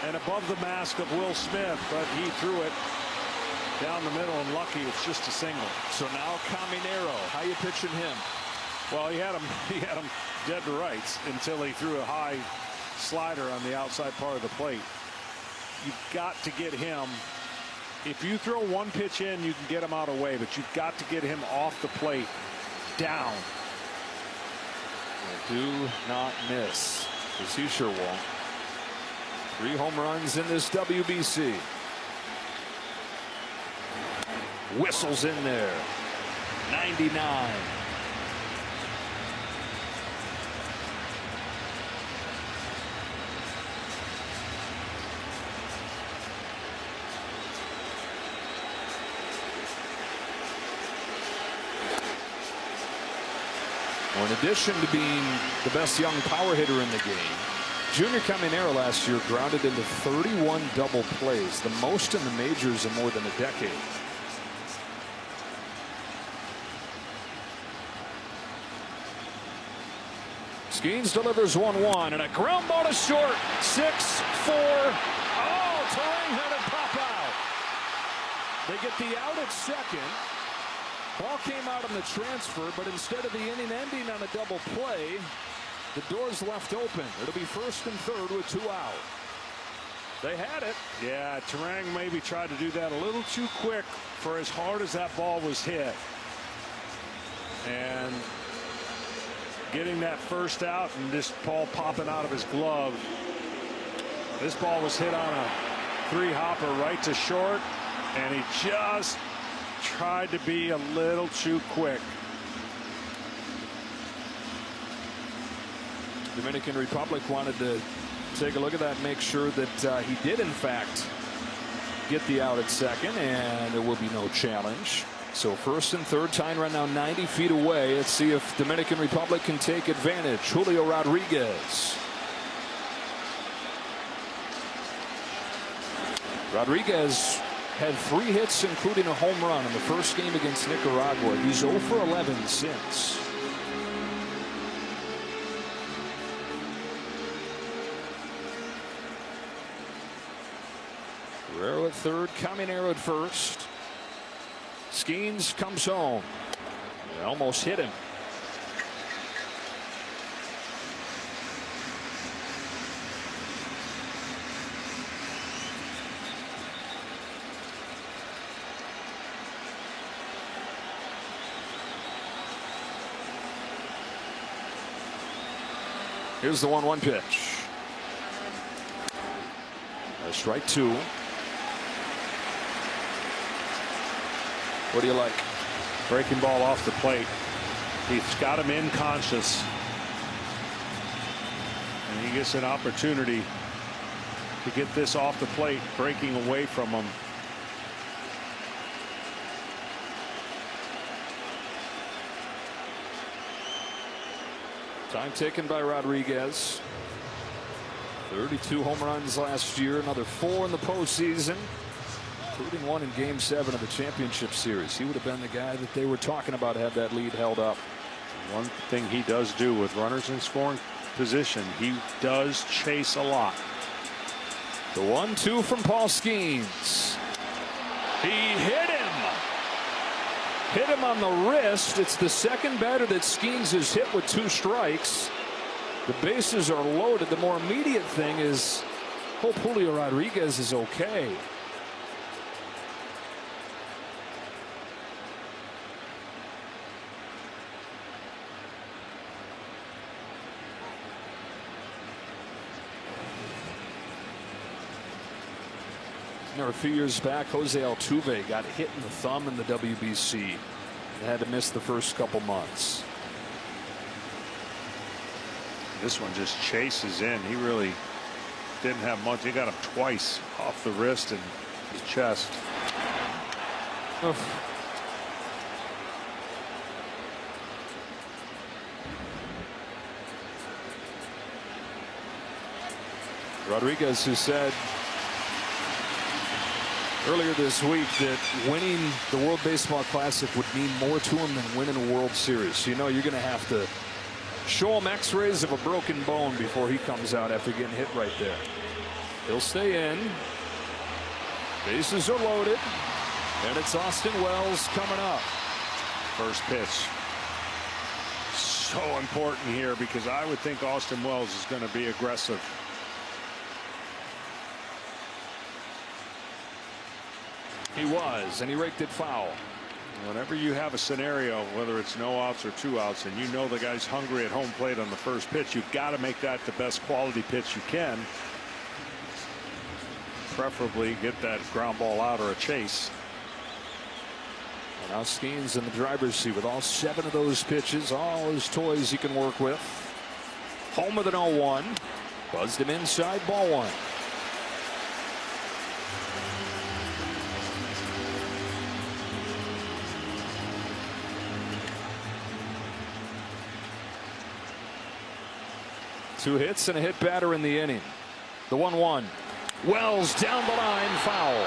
and above the mask of Will Smith, but he threw it down the middle, and lucky it's just a single. So now Caminero, how you pitching him? Well, he had him dead to rights until he threw a high slider on the outside part of the plate. You've got to get him. If you throw one pitch in, you can get him out of the way, but you've got to get him off the plate down. Do not miss, because he sure won't. 3 home runs in this WBC. Whistles in there. 99. Well, in addition to being the best young power hitter in the game, Junior Caminero last year grounded into 31 double plays, the most in the majors in more than a decade. Skeens delivers 1-1 and a ground ball to short. 6-4. Oh, Terang had it pop out. They get the out at second. Ball came out on the transfer, but instead of the inning ending on a double play, the door's left open. It'll be first and third with 2 out. They had it. Yeah, Terang maybe tried to do that a little too quick for as hard as that ball was hit. And getting that first out and this ball popping out of his glove. This ball was hit on a 3-hopper right to short, and he just tried to be a little too quick. Dominican Republic wanted to take a look at that, make sure that he did in fact get the out at second, and there will be no challenge. So first and third, tying right now 90 feet away. Let's see if Dominican Republic can take advantage. Julio Rodriguez. Rodriguez had 3 hits, including a home run in the first game against Nicaragua. He's 0 for 11 since. Guerrero at third, Caminero at first. Skeens comes home. They almost hit him. Here's the 1-1 pitch. Strike two. What do you like? Breaking ball off the plate. He's got him in conscious. And he gets an opportunity to get this off the plate, breaking away from him. Time taken by Rodriguez. 32 home runs last year, another 4 in the postseason, including one in Game 7 of the championship series. He would have been the guy that they were talking about had that lead held up. One thing he does do with runners in scoring position, he does chase a lot. The 1-2 from Paul Skeens. He hit him. Hit him on the wrist. It's the second batter that Skeens has hit with 2 strikes. The bases are loaded. The more immediate thing is hope Julio Rodriguez is okay. A few years back, Jose Altuve got hit in the thumb in the WWC and had to miss the first couple months. This one just chases in. He really didn't have much. He got him twice off the wrist and his chest. Oof. Rodriguez, who said earlier this week that winning the World Baseball Classic would mean more to him than winning a World Series. You know, you're going to have to show him x-rays of a broken bone before he comes out after getting hit right there. He'll stay in. Bases are loaded. And it's Austin Wells coming up. First pitch. So important here because I would think Austin Wells is going to be aggressive. He was, and he raked it foul. Whenever you have a scenario, whether it's no outs or 2 outs, and you know the guy's hungry at home plate on the first pitch, you've got to make that the best quality pitch you can. Preferably get that ground ball out or a chase. And now Skeens in the driver's seat with all 7 of those pitches, all his toys he can work with. Home with an 0-1. Buzzed him inside, ball 1. Two hits and a hit batter in the inning. The 1-1. Wells down the line, foul.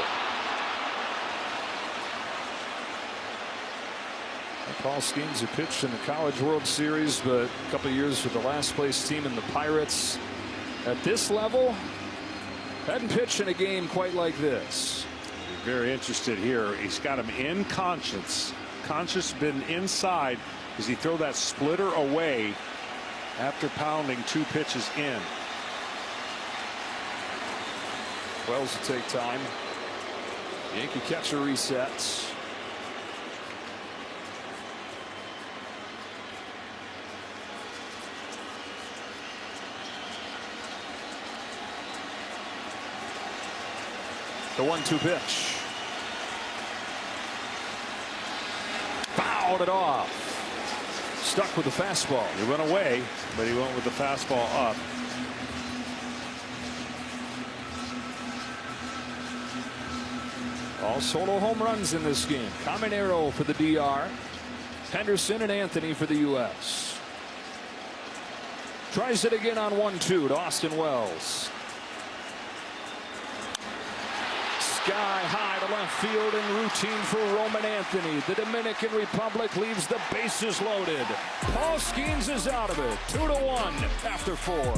Paul Skeens, who pitched in the College World Series, but a couple of years with the last place team in the Pirates. At this level, hadn't pitched in a game quite like this. Very interested here. He's got him in conscious. Conscious been inside. Does he throw that splitter away after pounding 2 pitches in? Wells will take time. Yankee catcher resets. The 1-2 pitch. Fouled it off. Stuck with the fastball. He went away, but he went with the fastball up. All solo home runs in this game. Caminero for the DR. Henderson and Anthony for the U.S. Tries it again on 1-2 to Austin Wells. Sky high to left field and routine for Roman Anthony. The Dominican Republic leaves the bases loaded. Paul Skeens is out of it. 2-1 after 4.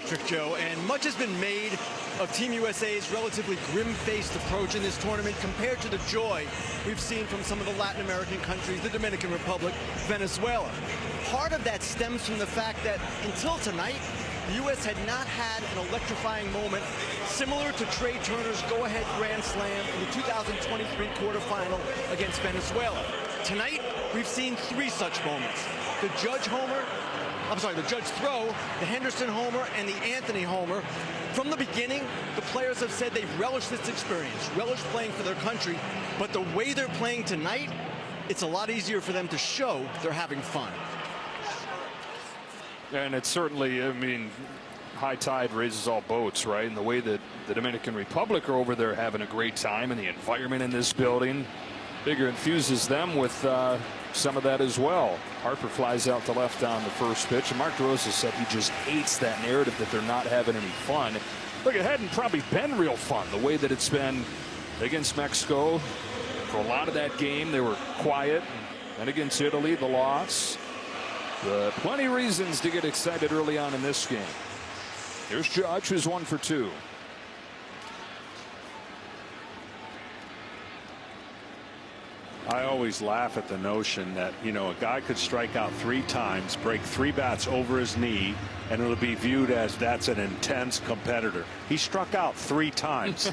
electric, Joe, and much has been made of Team USA's relatively grim-faced approach in this tournament compared to the joy we've seen from some of the Latin American countries, the Dominican Republic, Venezuela. Part of that stems from the fact that until tonight, the U.S. had not had an electrifying moment similar to Trey Turner's go-ahead Grand Slam in the 2023 quarterfinal against Venezuela. Tonight, we've seen 3 such moments. The Judge throw, the Henderson homer, and the Anthony homer. From the beginning, the players have said they've relished this experience, relished playing for their country, but the way they're playing tonight, it's a lot easier for them to show they're having fun. And it's certainly, I mean, high tide raises all boats, right? And the way that the Dominican Republic are over there having a great time, and the environment in this building, figure infuses them with some of that as well. Harper flies out to left on the first pitch, and Mark DeRosa said he just hates that narrative that they're not having any fun. Look, it hadn't probably been real fun the way that it's been against Mexico. For a lot of that game, they were quiet. And against Italy, the loss. Plenty of reasons to get excited early on in this game. Here's Judge, who's 1 for 2. I always laugh at the notion that, you know, a guy could strike out 3 times, break 3 bats over his knee, and it'll be viewed as that's an intense competitor. He struck out 3 times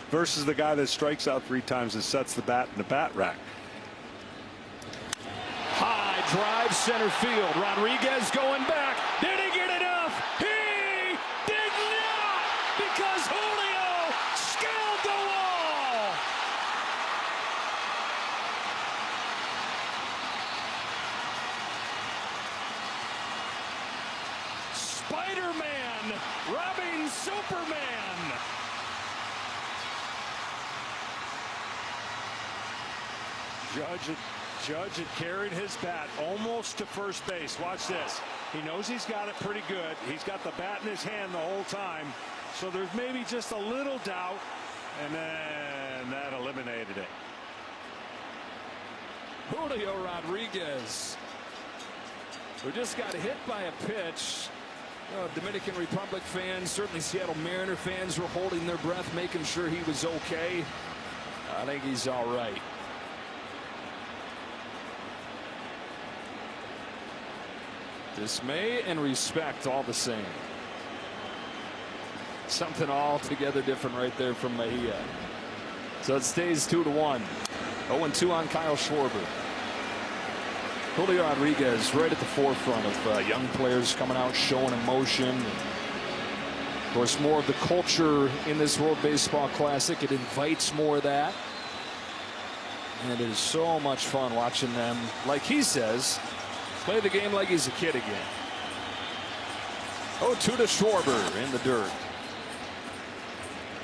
versus the guy that strikes out 3 times and sets the bat in the bat rack. High drive center field. Rodriguez going back. Did he get enough? He did not, because Julio scaled the wall. Spider-Man robbing Superman. Judge had carried his bat almost to first base. Watch this. He knows he's got it pretty good. He's got the bat in his hand the whole time. So there's maybe just a little doubt, and then that eliminated it. Julio Rodriguez, who just got hit by a pitch. Dominican Republic fans, certainly Seattle Mariner fans, were holding their breath, making sure he was okay. I think he's all right. Dismay and respect all the same. Something altogether different right there from Mejia. So it stays 2-1. 0-2 on Kyle Schwarber. Julio Rodriguez right at the forefront of young players coming out, showing emotion. Of course, more of the culture in this World Baseball Classic. It invites more of that. And it is so much fun watching them, like he says, play the game like he's a kid again. 0-2 to Schwarber in the dirt.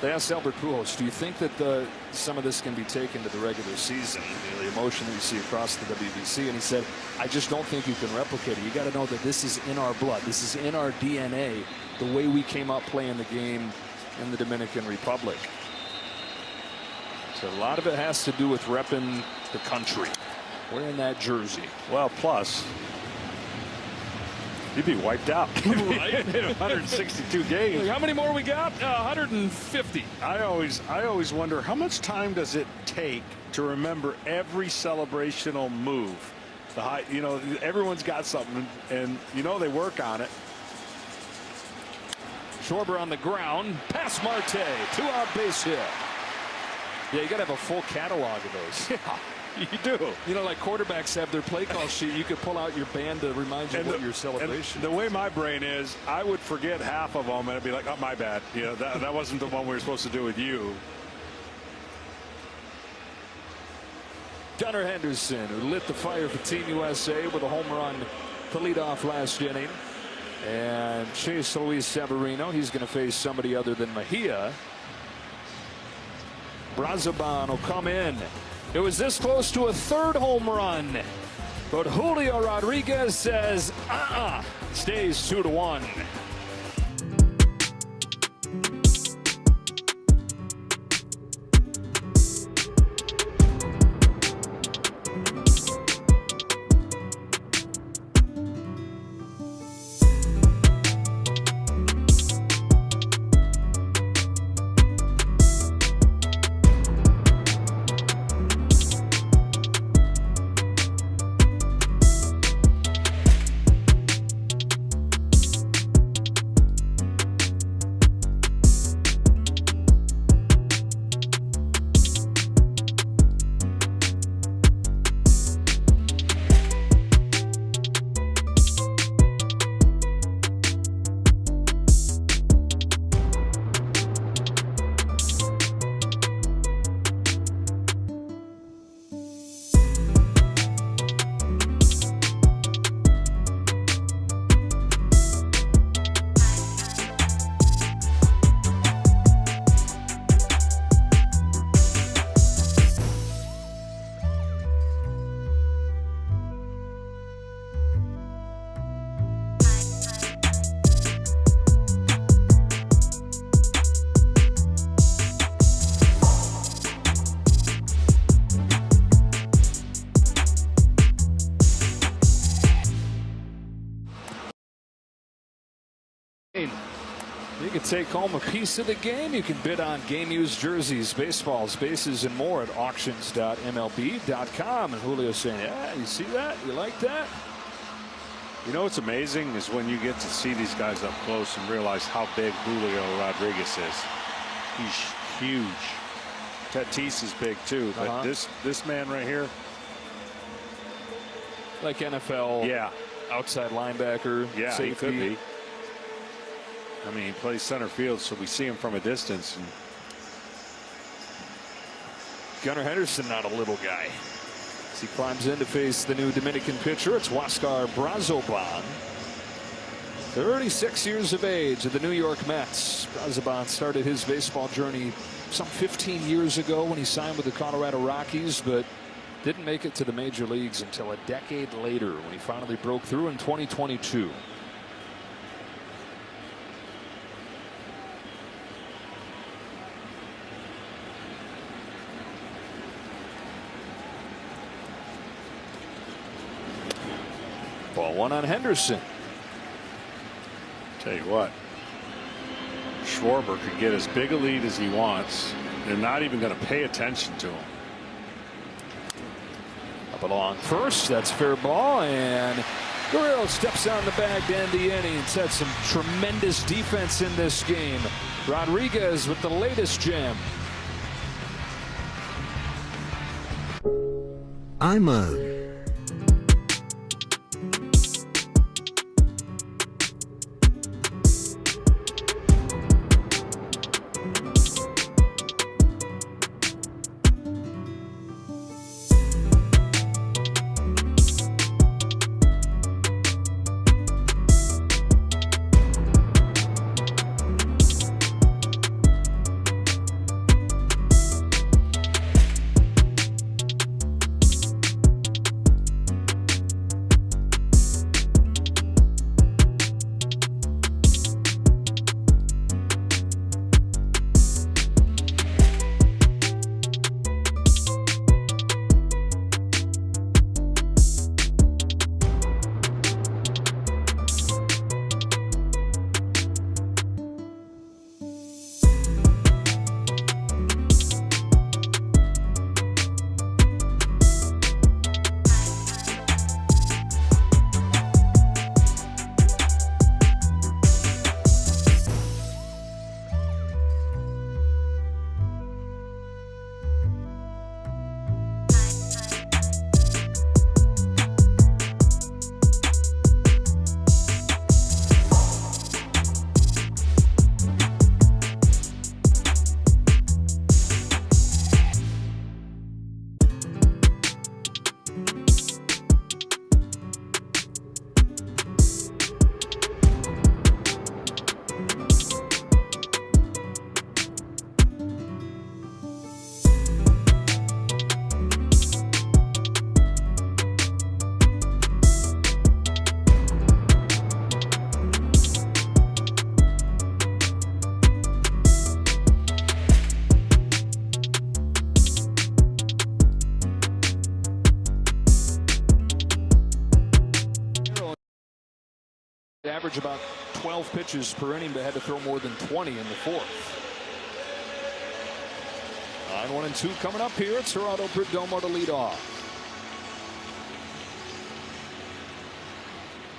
They asked Albert Pujols, do you think that some of this can be taken to the regular season, the emotion that you see across the WWC? And he said, I just don't think you can replicate it. You got to know that this is in our blood. This is in our DNA, the way we came up playing the game in the Dominican Republic. So a lot of it has to do with repping the country, wearing that jersey. Well, plus, you'd be wiped out. Right? In 162 games. How many more we got? 150. I always wonder, how much time does it take to remember every celebrational move? You know, everyone's got something, and you know they work on it. Schwarber on the ground, past Marte, 2-out base hit. Yeah, you got to have a full catalog of those. Yeah. You do. You know, like quarterbacks have their play call sheet. You could pull out your band to remind you what your celebration. The way my brain is, I would forget half of them and I'd be like, oh, my bad. You know, that wasn't the one we were supposed to do with you. Gunnar Henderson, who lit the fire for Team USA with a home run to lead off last inning. And Chase Luis Severino, he's going to face somebody other than Mejia. Brazoban will come in. It was this close to a 3rd home run, but Julio Rodriguez says, stays 2-1. take home a piece of the game? You can bid on game used jerseys, baseballs, bases, and more at auctions.mlb.com. And Julio saying, yeah, you see that? You like that? You know what's amazing is when you get to see these guys up close and realize how big Julio Rodriguez is. He's huge. Tatis is big too, but this man right here, like NFL, outside linebacker, safety. He could be. I mean, he plays center field, so we see him from a distance. And Gunnar Henderson, not a little guy. As he climbs in to face the new Dominican pitcher, it's Huáscar Brazoban. 36 years of age of the New York Mets. Brazoban started his baseball journey some 15 years ago when he signed with the Colorado Rockies, but didn't make it to the major leagues until a decade later when he finally broke through in 2022. Ball one on Henderson. Tell you what, Schwarber could get as big a lead as he wants. They're not even going to pay attention to him. Up along first, that's fair ball, and Guerrero steps on the bag to end the inning. It's had some tremendous defense in this game. Rodriguez with the latest gem. I'm a average about 12 pitches per inning, but had to throw more than 20 in the fourth. 9-1-2 coming up here. It's Gerardo Perdomo to lead off.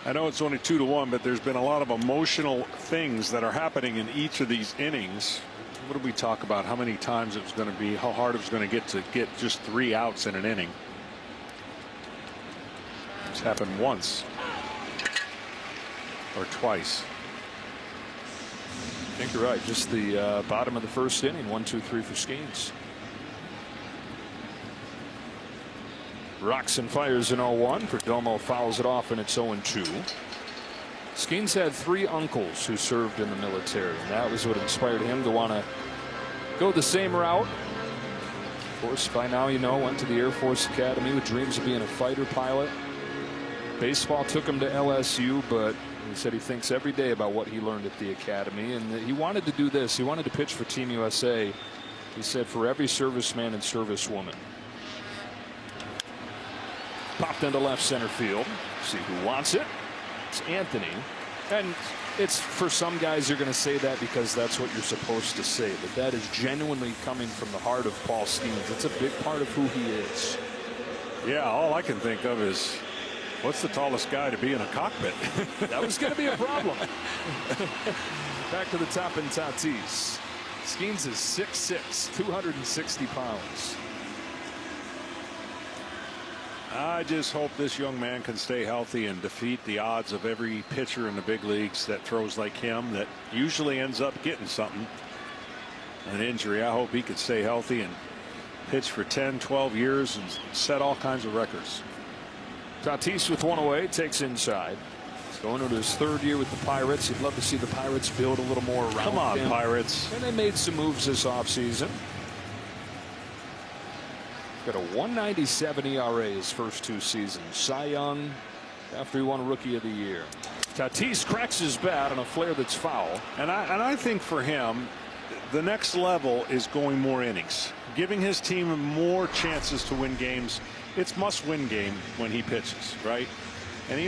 I know it's only 2-1, but there's been a lot of emotional things that are happening in each of these innings. What did we talk about? How many times it was going to be, how hard it was going to get just 3 outs in an inning. It's happened once or twice. I think you're right. Just the bottom of the first inning. 1-2-3 for Skeens. Rocks and fires in 0-1. Perdomo fouls it off, and it's 0-2. Skeens had 3 uncles who served in the military, and that was what inspired him to want to go the same route. Of course, by now you know, went to the Air Force Academy with dreams of being a fighter pilot. Baseball took him to LSU, but he said he thinks every day about what he learned at the academy, and that he wanted to do this. He wanted to pitch for Team USA. He said for every serviceman and servicewoman. Popped into left center field. See who wants it. It's Anthony. And it's for some guys, you're going to say that because that's what you're supposed to say. But that is genuinely coming from the heart of Paul Skeens. It's a big part of who he is. Yeah, all I can think of is, what's the tallest guy to be in a cockpit? That was going to be a problem. Back to the top in Tatis. Skeens is 6'6", 260 pounds. I just hope this young man can stay healthy and defeat the odds of every pitcher in the big leagues that throws like him, that usually ends up getting something, an injury. I hope he can stay healthy and pitch for 10, 12 years and set all kinds of records. Tatis with one away, takes inside. He's going into his third year with the Pirates. You'd love to see the Pirates build a little more around him. Come on, Pirates. And they made some moves this offseason. Got a 1.97 ERA his first 2 seasons. Cy Young after he won Rookie of the Year. Tatis cracks his bat on a flare that's foul. And I think for him, the next level is going more innings, giving his team more chances to win games. It's must-win game when he pitches, right? And he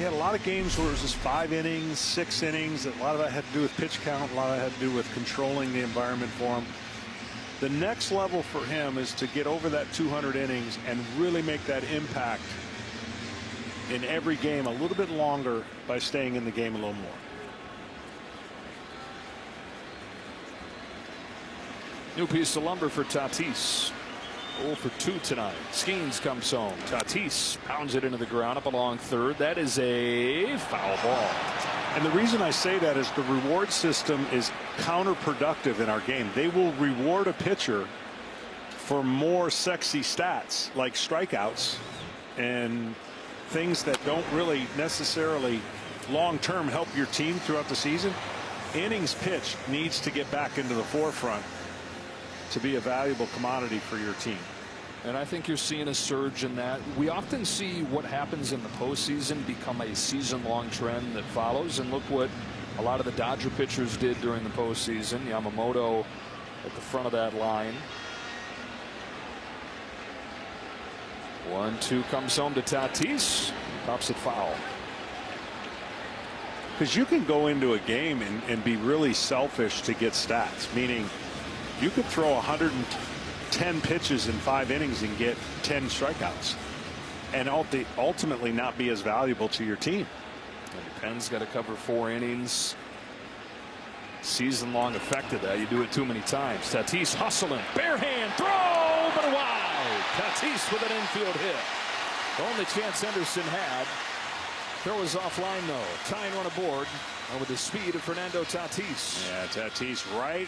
had a lot of games where it was just 5 innings, 6 innings. A lot of that had to do with pitch count. A lot of that had to do with controlling the environment for him. The next level for him is to get over that 200 innings and really make that impact in every game a little bit longer by staying in the game a little more. New piece of lumber for Tatis. 0 for 2 tonight. Skeens comes home. Tatis pounds it into the ground up along third. That is a foul ball. And the reason I say that is the reward system is counterproductive in our game. They will reward a pitcher for more sexy stats like strikeouts and things that don't really necessarily long-term help your team throughout the season. Innings pitched needs to get back into the forefront to be a valuable commodity for your team. And I think you're seeing a surge in that. We often see what happens in the postseason become a season-long trend that follows. And look what a lot of the Dodger pitchers did during the postseason. Yamamoto at the front of that line. 1-2 comes home to Tatis. Pops it foul. Because you can go into a game and be really selfish to get stats, meaning you could throw 110 pitches in 5 innings and get 10 strikeouts and ultimately not be as valuable to your team. And Penn's got to cover 4 innings. Season-long effect of that. You do it too many times. Tatis hustling. Bare hand throw, but wide. Tatis with an infield hit. The only chance Henderson had. Throw is offline though. Tying run aboard. And with the speed of Fernando Tatis. Yeah, Tatis right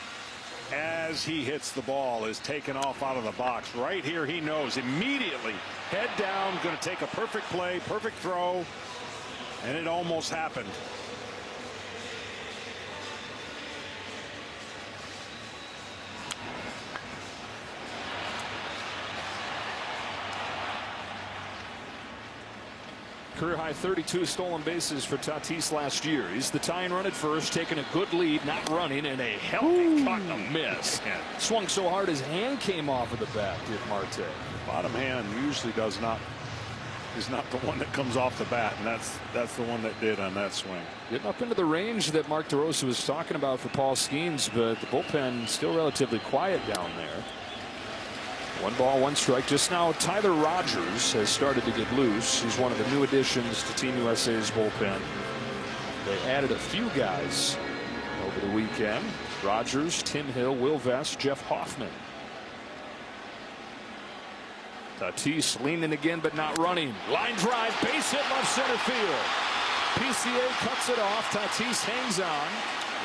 as he hits the ball is taken off out of the box. Right here he knows immediately. Head down, going to take a perfect play, perfect throw, and it almost happened. Career high 32 stolen bases for Tatis last year. He's the tying run at first, taking a good lead, not running, and a healthy cut and a miss. Yeah. Swung so hard his hand came off of the bat, did Marte. Bottom hand usually is not the one that comes off the bat, and that's the one that did on that swing. Getting up into the range that Mark DeRosa was talking about for Paul Skeens, but the bullpen still relatively quiet down there. 1 ball, 1 strike. Just now, Tyler Rogers has started to get loose. He's one of the new additions to Team USA's bullpen. They added a few guys over the weekend. Rogers, Tim Hill, Will Vest, Jeff Hoffman. Tatis leaning again, but not running. Line drive, base hit, left center field. PCA cuts it off. Tatis hangs on.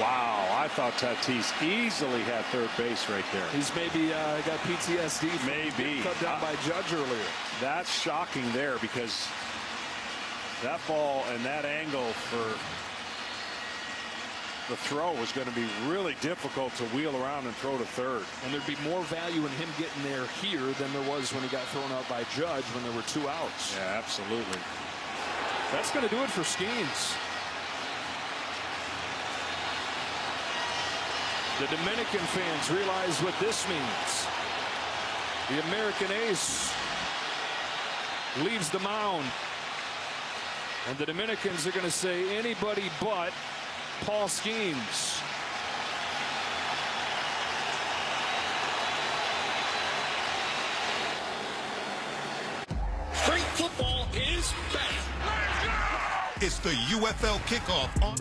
Wow, I thought Tatis easily had third base right there. He's maybe got PTSD. Maybe. Cut down by Judge earlier. That's shocking there, because that ball and that angle for the throw was going to be really difficult to wheel around and throw to third. And there'd be more value in him getting there here than there was when he got thrown out by Judge when there were 2 outs. Yeah, absolutely. That's going to do it for Skeens. The Dominican fans realize what this means. The American ace leaves the mound. And the Dominicans are going to say anybody but Paul Skeens. Great football is back. It's the UFL kickoff on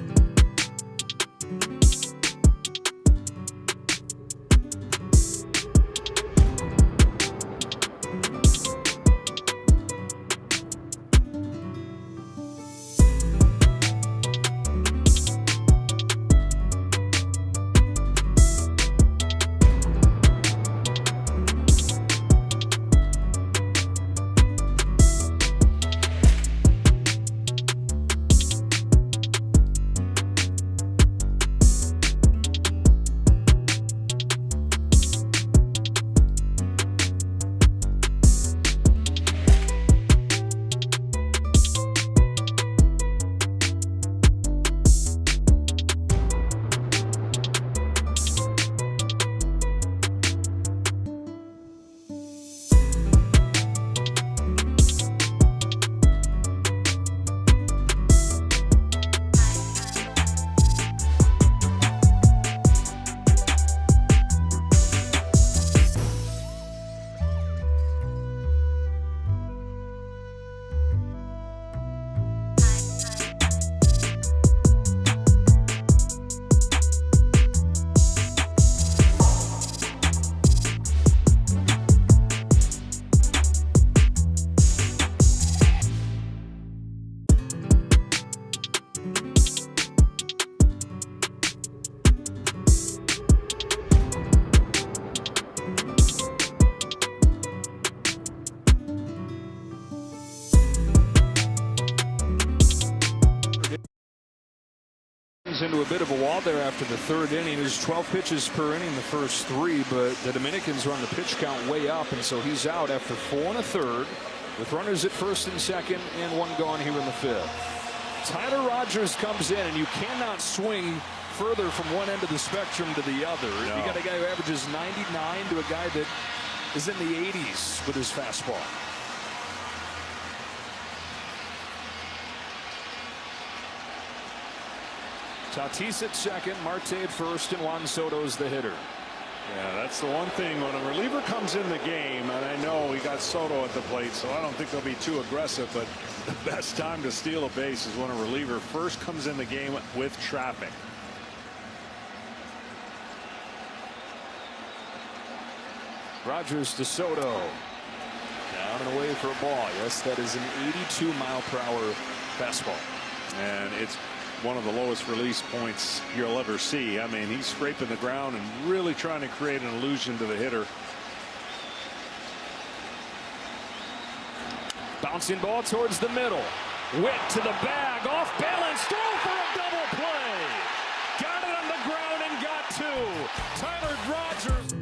into a bit of a wall there after the third inning. There's 12 pitches per inning the first three, but the Dominicans run the pitch count way up, and so he's out after 4 1/3 with runners at first and second and one gone here in the fifth. Tyler Rogers comes in, and you cannot swing further from one end of the spectrum to the other. No. You got a guy who averages 99 to a guy that is in the 80s with his fastball. Tatis at second, Marte at first, and Juan Soto's the hitter. Yeah, that's the one thing when a reliever comes in the game, and I know we got Soto at the plate, so I don't think they'll be too aggressive, but the best time to steal a base is when a reliever first comes in the game with traffic. Rogers to Soto. Down and away for a ball. Yes, that is an 82-mile-per-hour fastball. And it's one of the lowest release points you'll ever see. I mean, he's scraping the ground and really trying to create an illusion to the hitter. Bouncing ball towards the middle. Witt to the bag. Off balance. Throw for a double play. Got it on the ground and got two. Tyler Rogers.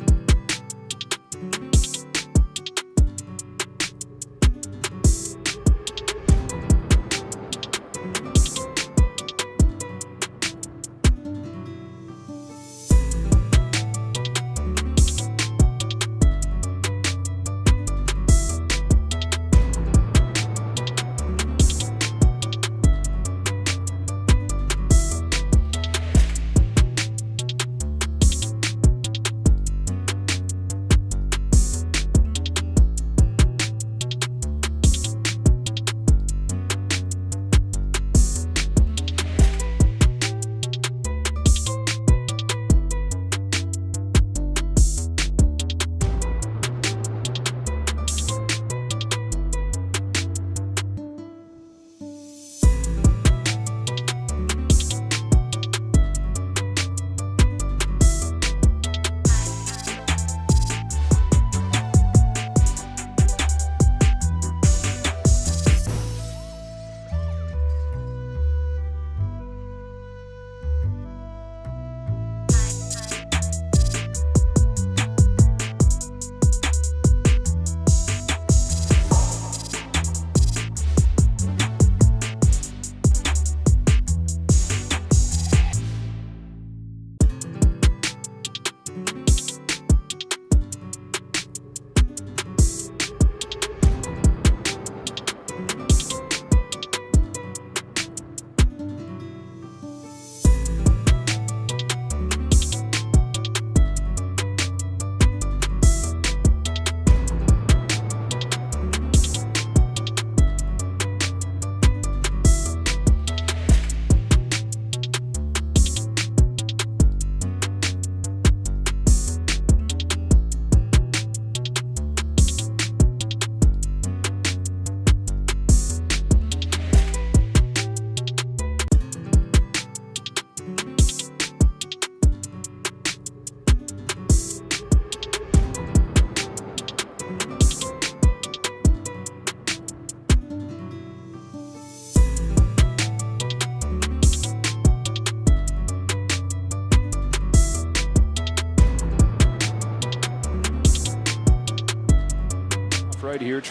right here.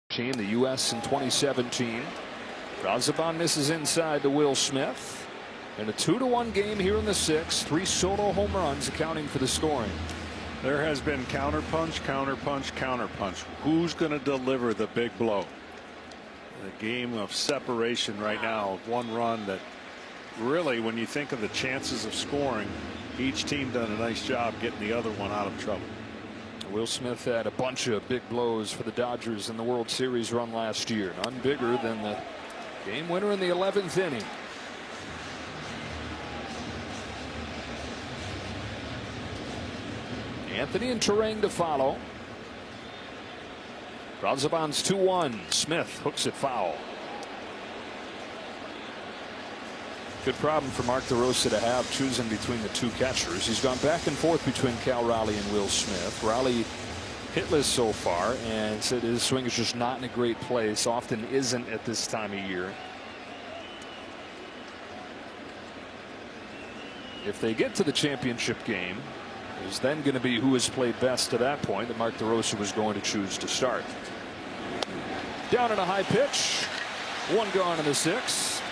Team, the U.S. in 2017. Brazoban misses inside to Will Smith. And a 2-1 game here in the 6th. 3 solo home runs accounting for the scoring. There has been counterpunch, counterpunch, counterpunch. Who's going to deliver the big blow? The game of separation right now of 1 run that really, when you think of the chances of scoring, each team done a nice job getting the other one out of trouble. Will Smith had a bunch of big blows for the Dodgers in the World Series run last year. None bigger than the game winner in the 11th inning. Anthony and Terang to follow. Brazoban's 2-1. Smith hooks it foul. Good problem for Mark DeRosa to have, choosing between the 2 catchers. He's gone back and forth between Cal Raleigh and Will Smith. Raleigh hitless so far, and said his swing is just not in a great place. Often isn't at this time of year. If they get to the championship game, is then going to be who has played best to that point that Mark DeRosa was going to choose to start. Down in a high pitch. 1 gone in the 6th.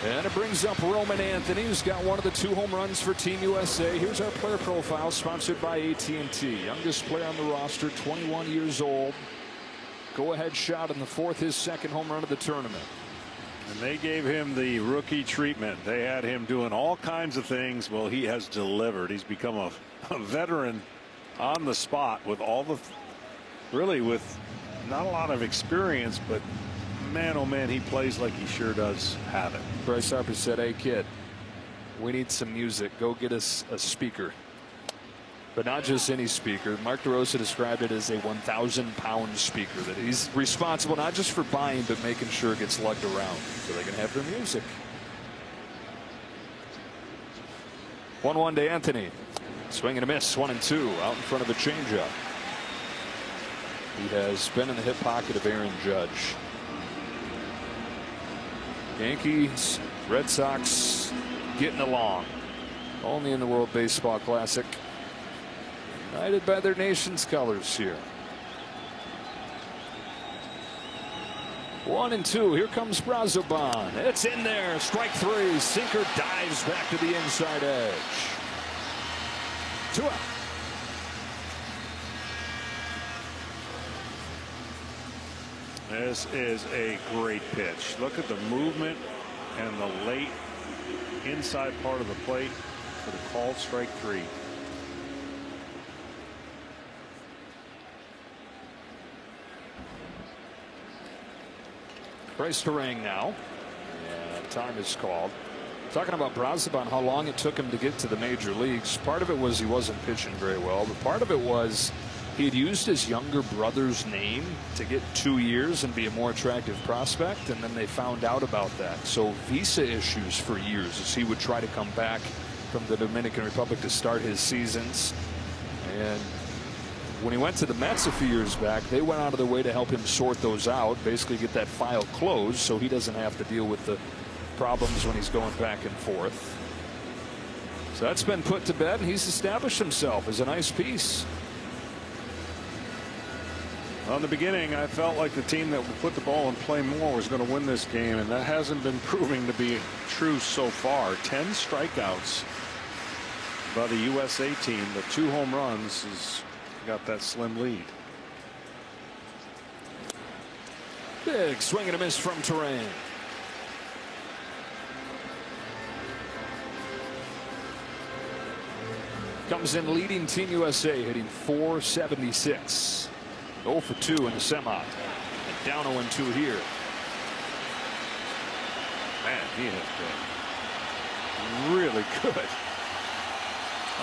And it brings up Roman Anthony, who's got one of the 2 home runs for Team USA. Here's our player profile, sponsored by AT&T. Youngest player on the roster, 21 years old. Go-ahead shot in the 4th, his 2nd home run of the tournament. And they gave him the rookie treatment. They had him doing all kinds of things. Well, he has delivered. He's become a veteran on the spot with all the, really with not a lot of experience, but man, oh man, he plays like he sure does have it. Bryce Harper said, "Hey kid, we need some music. Go get us a speaker." But not just any speaker. Mark DeRosa described it as a 1,000-pound speaker that he's responsible not just for buying, but making sure it gets lugged around so they can have their music. 1-1 to Anthony. Swing and a miss. 1-2 out in front of a changeup. He has been in the hip pocket of Aaron Judge. Yankees, Red Sox getting along. Only in the World Baseball Classic. United by their nation's colors here. 1-2. Here comes Brazoban. It's in there. Strike 3. Sinker dives back to the inside edge. 2 out. This is a great pitch. Look at the movement and the late inside part of the plate for the called strike 3. Bryce Terang now. And time is called. Talking about Brazoban, how long it took him to get to the major leagues. Part of it was he wasn't pitching very well, but part of it was he had used his younger brother's name to get 2 years and be a more attractive prospect, and then they found out about that. So visa issues for years as he would try to come back from the Dominican Republic to start his seasons. And when he went to the Mets a few years back, they went out of their way to help him sort those out, basically get that file closed so he doesn't have to deal with the problems when he's going back and forth. So that's been put to bed, and he's established himself as a nice piece. Well, in the beginning, I felt like the team that would put the ball and play more was going to win this game, and that hasn't been proving to be true so far. 10 strikeouts by the USA team, but 2 home runs has got that slim lead. Big swing and a miss from Terang. Comes in leading Team USA, hitting .476. 0 for 2 in the semi. And down 0-2 here. Man, he has been really good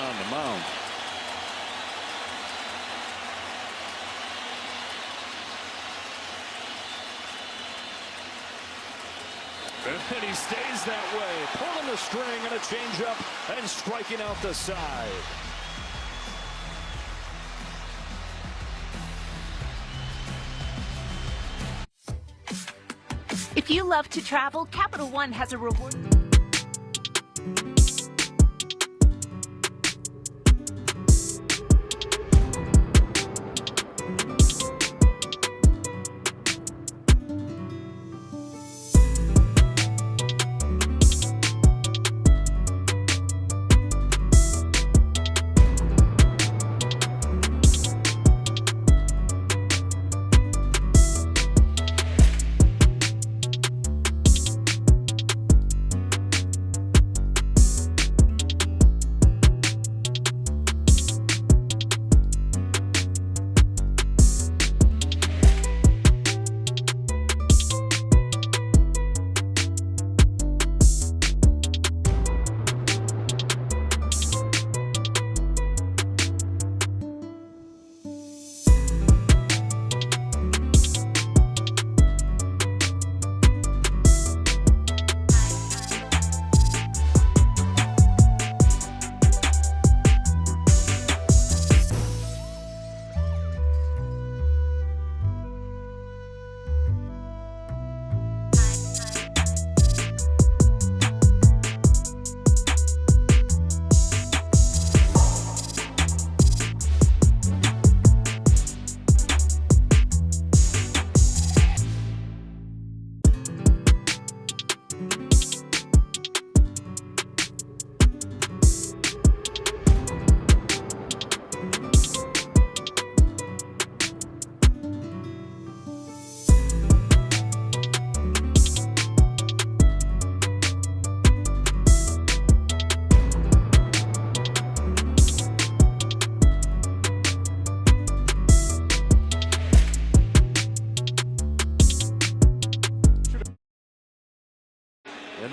on the mound. And he stays that way, pulling the string and a changeup and striking out the side. If you love to travel, Capital One has a reward.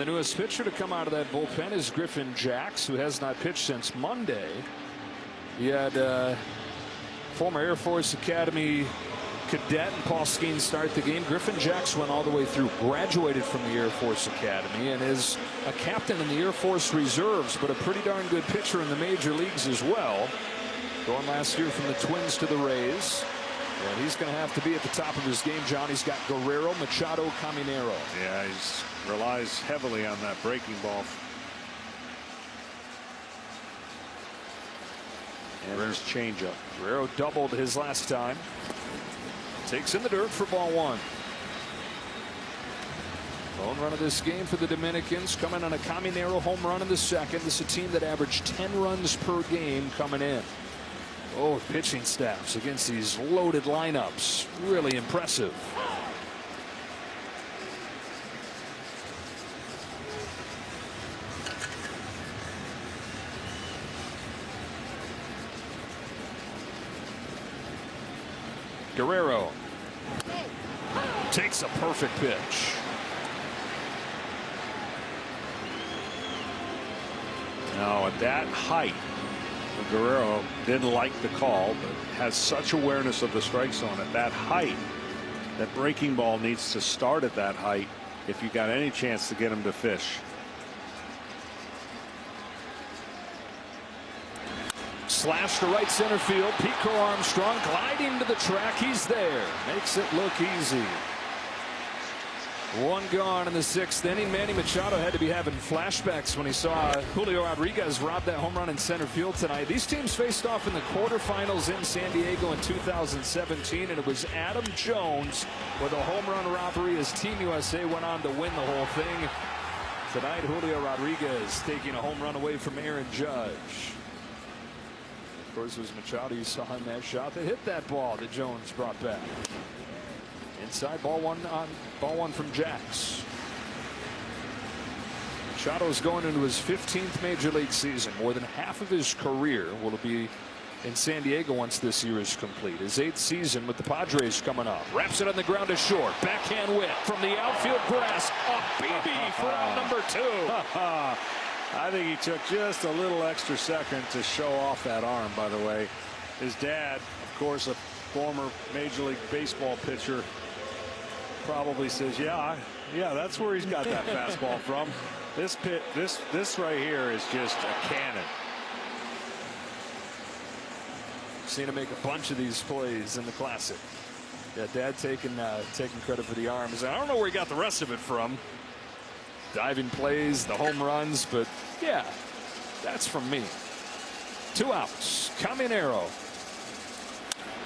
the newest pitcher to come out of that bullpen is Griffin Jacks, who has not pitched since Monday. He had former Air Force Academy cadet and Paul Skeen start the game. Griffin Jacks went all the way through, graduated from the Air Force Academy, and is a captain in the Air Force Reserves, but a pretty darn good pitcher in the major leagues as well. Going last year from the Twins to the Rays. And he's going to have to be at the top of his game, John. He's got Guerrero, Machado, Caminero. Yeah, he relies heavily on that breaking ball. And there's changeup. Guerrero doubled his last time. Takes in the dirt for ball one. Home run of this game for the Dominicans, coming on a Caminero home run in the second. This is a team that averaged 10 runs per game coming in. Oh, pitching staffs against these loaded lineups. Really impressive. Guerrero takes a perfect pitch. Now at that height, Guerrero didn't like the call, but has such awareness of the strike zone at that height. That breaking ball needs to start at that height if you got any chance to get him to fish. Slash to right center field. Pico Armstrong gliding to the track. He's there. Makes it look easy. One gone in the sixth inning. Manny Machado had to be having flashbacks when he saw Julio Rodriguez rob that home run in center field tonight. These teams faced off in the quarterfinals in San Diego in 2017, and it was Adam Jones with a home run robbery as Team USA went on to win the whole thing. Tonight, Julio Rodriguez taking a home run away from Aaron Judge. Of course, it was Machado you saw in that shot that hit that ball that Jones brought back. Inside, ball one from Jacks. Machado's going into his 15th major league season. More than half of his career will be in San Diego once this year is complete. His 8th season with the Padres coming up. Wraps it on the ground to short. Backhand whip from the outfield grass. A BB for out number 2. I think he took just a little extra second to show off that arm, by the way. His dad, of course, a former Major League Baseball pitcher, probably says, yeah, that's where he's got that fastball from. This right here is just a cannon. Seen him make a bunch of these plays in the Classic. Yeah, Dad taking credit for the arms. I don't know where he got the rest of it from. Diving plays, the home runs, but yeah, that's from me. 2 outs. Caminero.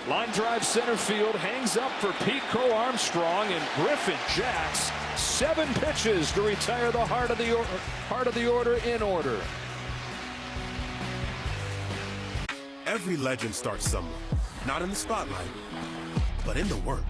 Line drive center field, hangs up for Pico Armstrong, and Griffin Jacks 7 pitches to retire the heart of the order in order. Every legend starts somewhere, not in the spotlight, but in the work.